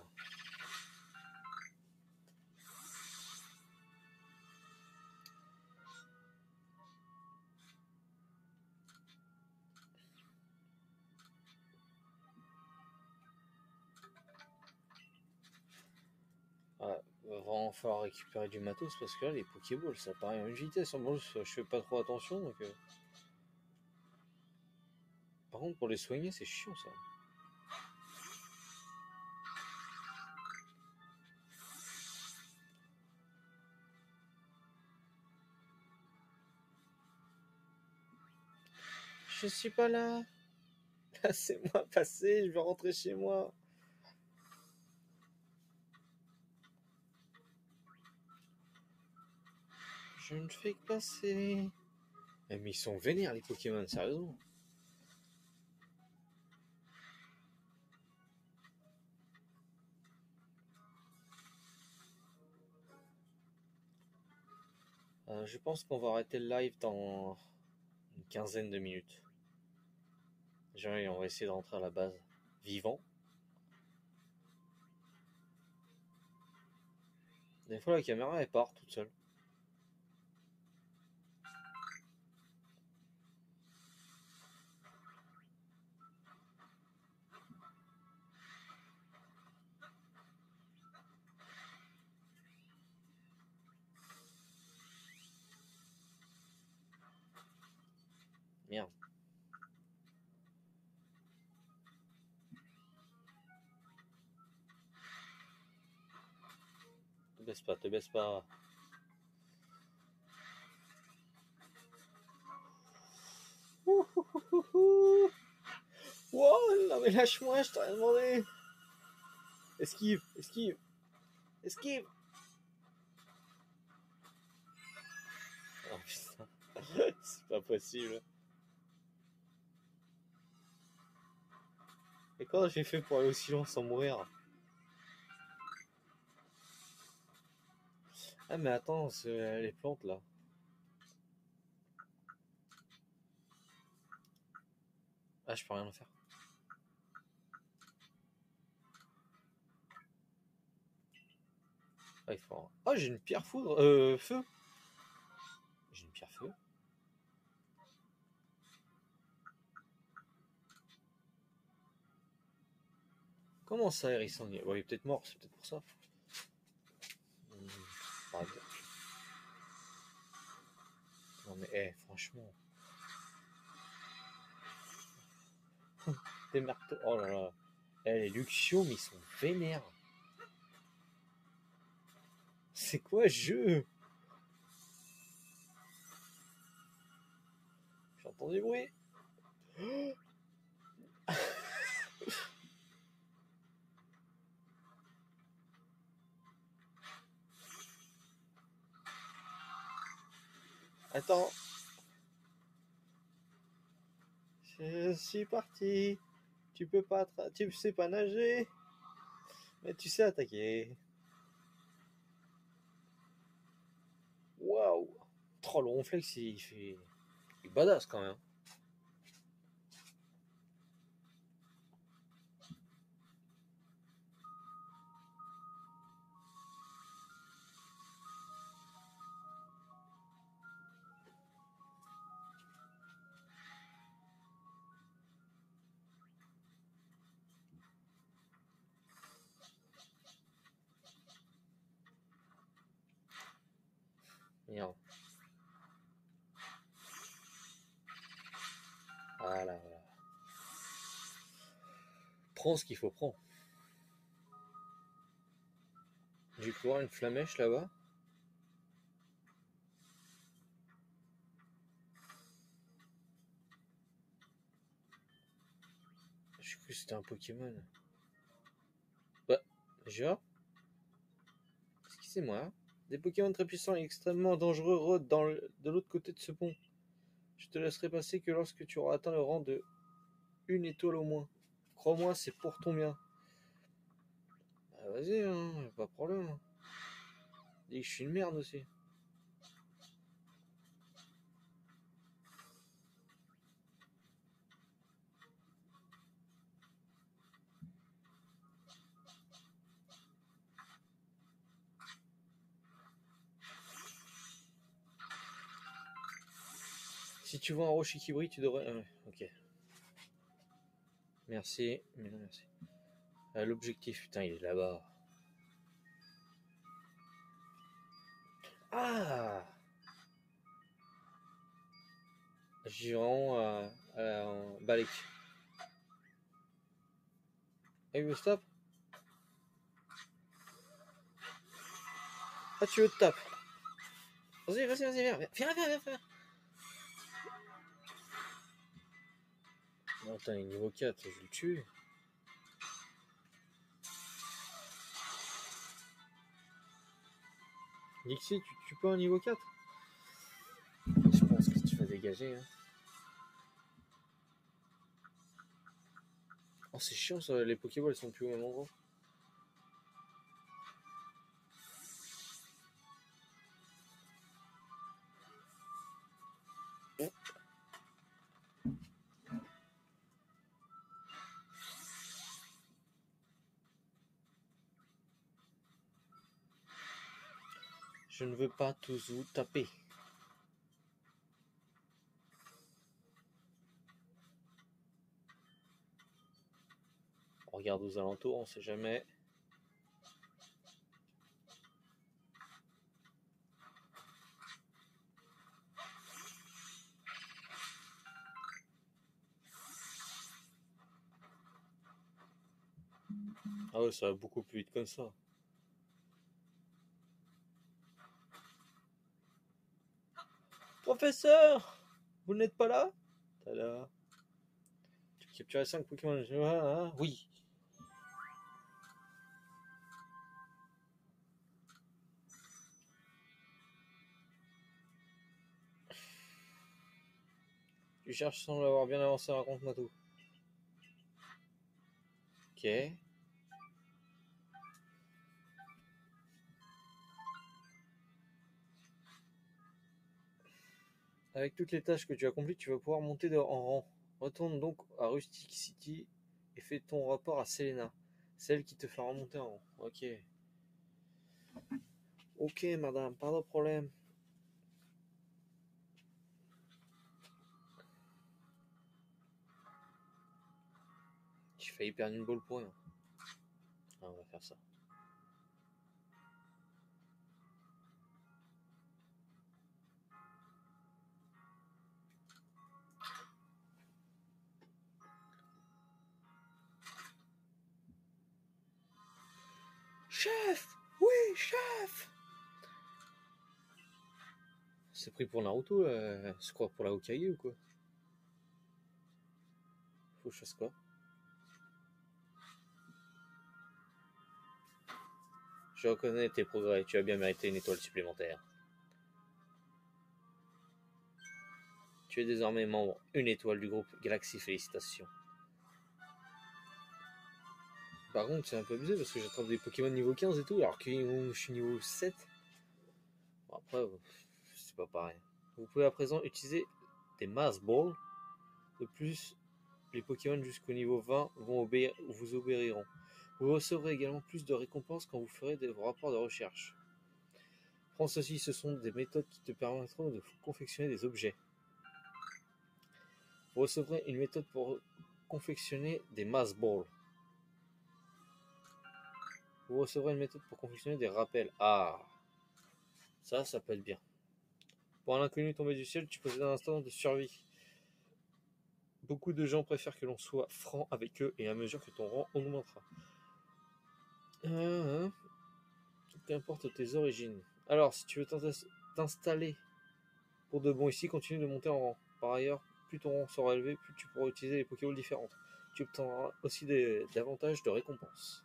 Speaker 1: Ah, va vraiment falloir récupérer du matos parce que là, les Pokéballs, ça paraît à une vitesse. En plus, je fais pas trop attention, donc... Par contre, pour les soigner, c'est chiant, ça. Je suis pas là. Laissez-moi passer, je veux rentrer chez moi. Je ne fais que passer. Eh, mais ils sont vénères, les Pokémon, sérieusement. Je pense qu'on va arrêter le live dans une quinzaine de minutes. Genre, on va essayer de rentrer à la base vivant. Des fois, la caméra, elle part toute seule. Merde. Te baisse pas, te baisse pas. Wow, non mais lâche-moi, je t'ai rien demandé. Esquive, esquive, esquive. Oh putain, c'est pas possible. Et comment j'ai fait pour aller aussi loin sans mourir? Ah mais attends, c'est les plantes là. Ah je peux rien faire. Ah, il faut... Oh j'ai une pierre foudre. Feu. J'ai une pierre feu. Comment ça, Hérisson? Ouais, il est peut-être mort, c'est peut-être pour ça. Par exemple. Non mais franchement. Des marteaux. Oh là là. Les Luxio, mais ils sont vénères. C'est quoi ce jeu? J'entends du bruit. Attends. Je suis parti. Tu peux pas, tu sais pas nager, mais tu sais attaquer. Waouh. Trop le ronflex, il fait, il est badass quand même. Merde. Voilà, voilà. Prends ce qu'il faut prendre. J'ai pu voir une flamèche là-bas. J'ai cru que c'était un Pokémon. Bah, déjà, excusez-moi. Des Pokémon très puissants et extrêmement dangereux rôdent de l'autre côté de ce pont. Je te laisserai passer que lorsque tu auras atteint le rang de une étoile au moins. Crois-moi, c'est pour ton bien. Bah, vas-y, hein, pas de problème. Dis que je suis une merde aussi. Si tu vois un rocher qui brille, tu devrais. Ok. Merci, mais non merci. L'objectif, putain, il est là-bas. Ah, Giron en Balek. Ah, il me tape. Ah, tu veux te taper. Vas-y, vas-y, vas-y, viens. Viens. Non, attends, il est niveau 4, je vais le tuer. Nixie, tu tues pas un niveau 4? Je pense que tu vas dégager. Hein. Oh, c'est chiant ça, les Pokéballs sont plus au même endroit. Je ne veux pas tous vous taper. On regarde aux alentours, on sait jamais. Ah ouais, ça va beaucoup plus vite comme ça. Professeur, vous n'êtes pas là? Tada. Tu as capturé 5 Pokémon. Hein? Oui. Tu cherches, semble avoir bien avancé, raconte-moi tout. Ok. Avec toutes les tâches que tu as accomplies, tu vas pouvoir monter en rang. Retourne donc à Rustic City et fais ton rapport à Selena. Celle qui te fera monter en rang. Ok. Ok, madame, pas de problème. J'ai failli perdre une balle pour rien. Ah, on va faire ça. Chef! Oui, chef! C'est pris pour Naruto, là. Je crois pour la Hokage ou quoi? Faut que je fasse quoi? Je reconnais tes progrès, tu as bien mérité une étoile supplémentaire. Tu es désormais membre une étoile du groupe Galaxy, félicitations. Par contre, c'est un peu abusé parce que j'attrape des Pokémon niveau 15 et tout, alors que je suis niveau 7. Bon, après, c'est pas pareil. Vous pouvez à présent utiliser des Mass Balls. De plus, les Pokémon jusqu'au niveau 20 vous obéiront. Vous recevrez également plus de récompenses quand vous ferez vos rapports de recherche. Prends ceci, ce sont des méthodes qui te permettront de confectionner des objets. Vous recevrez une méthode pour confectionner des Mass Balls. Vous recevrez une méthode pour confectionner des rappels. Ah, ça peut être bien. Pour un inconnu tombé du ciel, tu possèdes un instant de survie. Beaucoup de gens préfèrent que l'on soit franc avec eux et à mesure que ton rang augmentera. Qu'importe tes origines. Alors, si tu veux t'installer pour de bon ici, continue de monter en rang. Par ailleurs, plus ton rang sera élevé, plus tu pourras utiliser les Pokéballs différentes. Tu obtiendras aussi davantage de récompenses.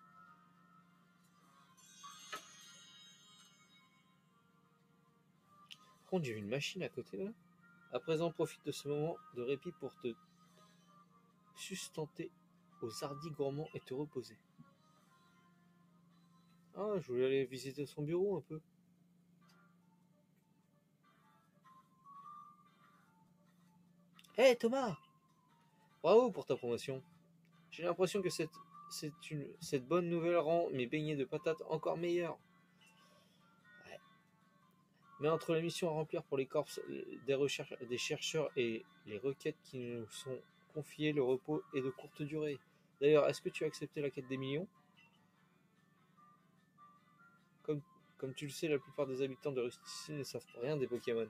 Speaker 1: Par contre, j'ai une machine à côté là. À présent, profite de ce moment de répit pour te sustenter aux hardis gourmands et te reposer. Ah, je voulais aller visiter son bureau un peu. Hé Thomas! Bravo pour ta promotion. J'ai l'impression que cette bonne nouvelle rend mes beignets de patates encore meilleurs. Ouais. Mais entre les missions à remplir pour les corps des chercheurs et les requêtes qui nous sont confiées, le repos est de courte durée. D'ailleurs, est-ce que tu as accepté la quête des millions? Comme, comme tu le sais, la plupart des habitants de Rusticity ne savent rien des Pokémon.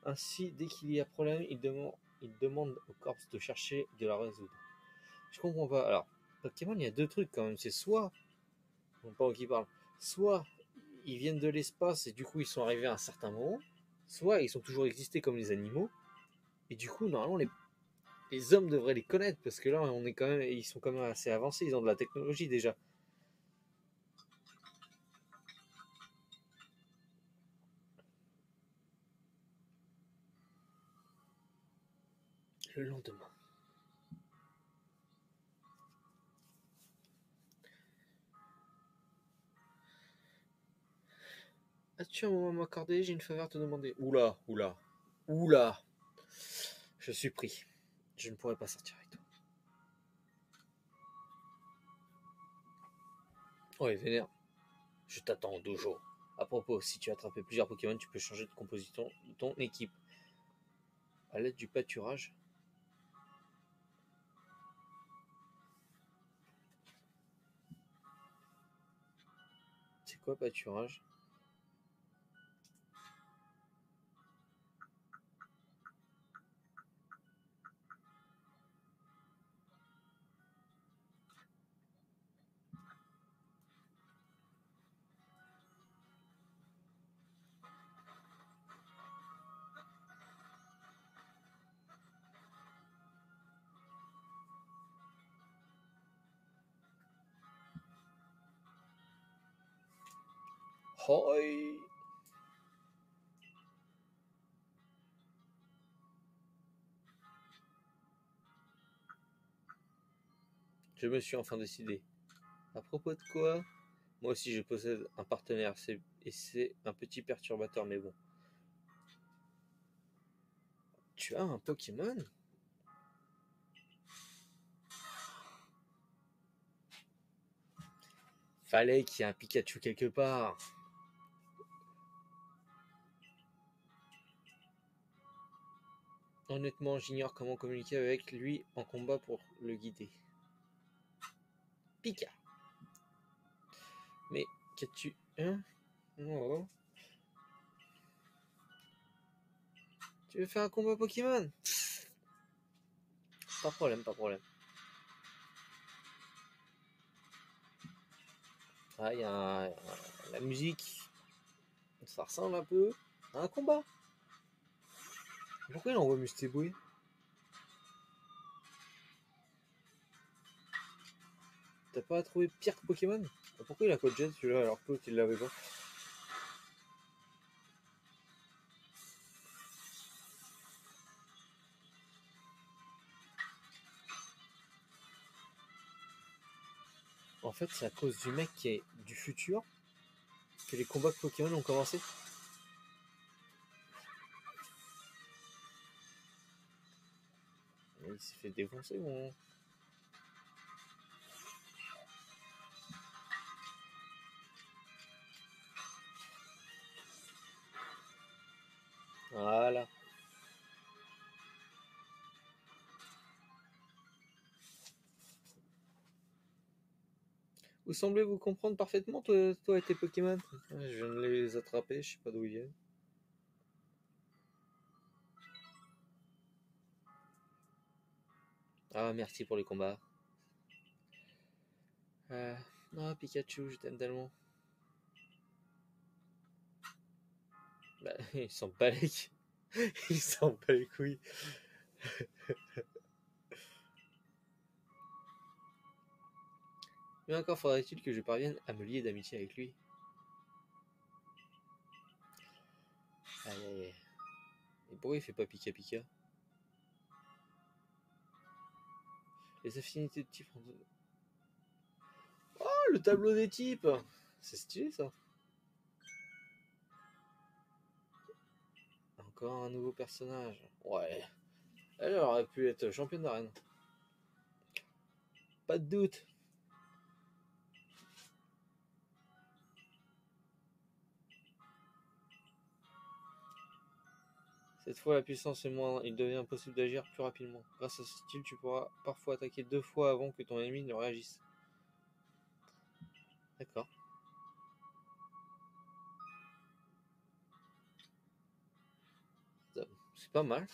Speaker 1: Ainsi, dès qu'il y a problème, ils demandent au corps de chercher de la résoudre. Je comprends pas. Alors, Pokémon, il y a deux trucs quand même. C'est soit, on ne pas qui parle, soit ils viennent de l'espace et du coup ils sont arrivés à un certain moment, soit ils ont toujours existé comme les animaux, et du coup, normalement, les hommes devraient les connaître parce que là, ils sont quand même assez avancés, ils ont de la technologie déjà. Le lendemain. As-tu un moment à m'accorder? J'ai une faveur à te demander. Oula, oula, oula. Je suis pris. Je ne pourrai pas sortir avec toi. Ouais, vénère. Je t'attends au dojo. À propos, si tu as attrapé plusieurs Pokémon, tu peux changer de composition de ton équipe. À l'aide du pâturage. C'est quoi pâturage? Hoi! Je me suis enfin décidé. À propos de quoi? Moi aussi je possède un partenaire, et c'est un petit perturbateur, mais bon. Tu as un Pokémon? Fallait qu'il y ait un Pikachu quelque part. Honnêtement, j'ignore comment communiquer avec lui en combat pour le guider. Pika. Mais qu'as-tu... Hein? Oh. Tu veux faire un combat Pokémon? Pas de problème, pas de problème. Ah, il y a la musique. Ça ressemble un peu à un combat. Pourquoi il envoie Mustéboué? T'as pas trouvé pire que Pokémon? Pourquoi il a Code Jet celui-là alors que l'autre il l'avait pas? En fait, c'est à cause du mec qui est du futur que les combats Pokémon ont commencé. Il s'est fait défoncer, mon. Voilà. Vous semblez vous comprendre parfaitement, toi et tes Pokémon. Je viens de les attraper, je sais pas d'où ils viennent. Ah, merci pour les combats. Ah, Pikachu, je t'aime tellement. Bah, il s'en bat les... il s'en bat les couilles. Mais encore faudrait-il que je parvienne à me lier d'amitié avec lui. Aïe aïe aïe. Et pourquoi il fait pas Pika Pika? Les affinités de type... Oh, le tableau des types! C'est stylé ça. Encore un nouveau personnage. Ouais. Elle aurait pu être championne d'arène. Pas de doute. Cette fois, la puissance est moindre. Il devient possible d'agir plus rapidement. Grâce à ce style, tu pourras parfois attaquer 2 fois avant que ton ennemi ne réagisse. D'accord. C'est pas mal.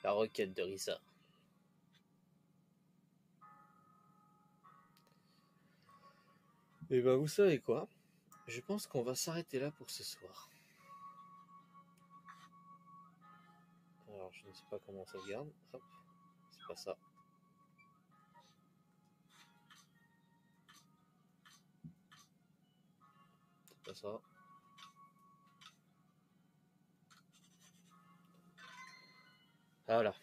Speaker 1: La requête de Rissa. Et bah vous savez quoi? Je pense qu'on va s'arrêter là pour ce soir. Alors je ne sais pas comment on sauvegarde. Hop, c'est pas ça. C'est pas ça. Ah, voilà.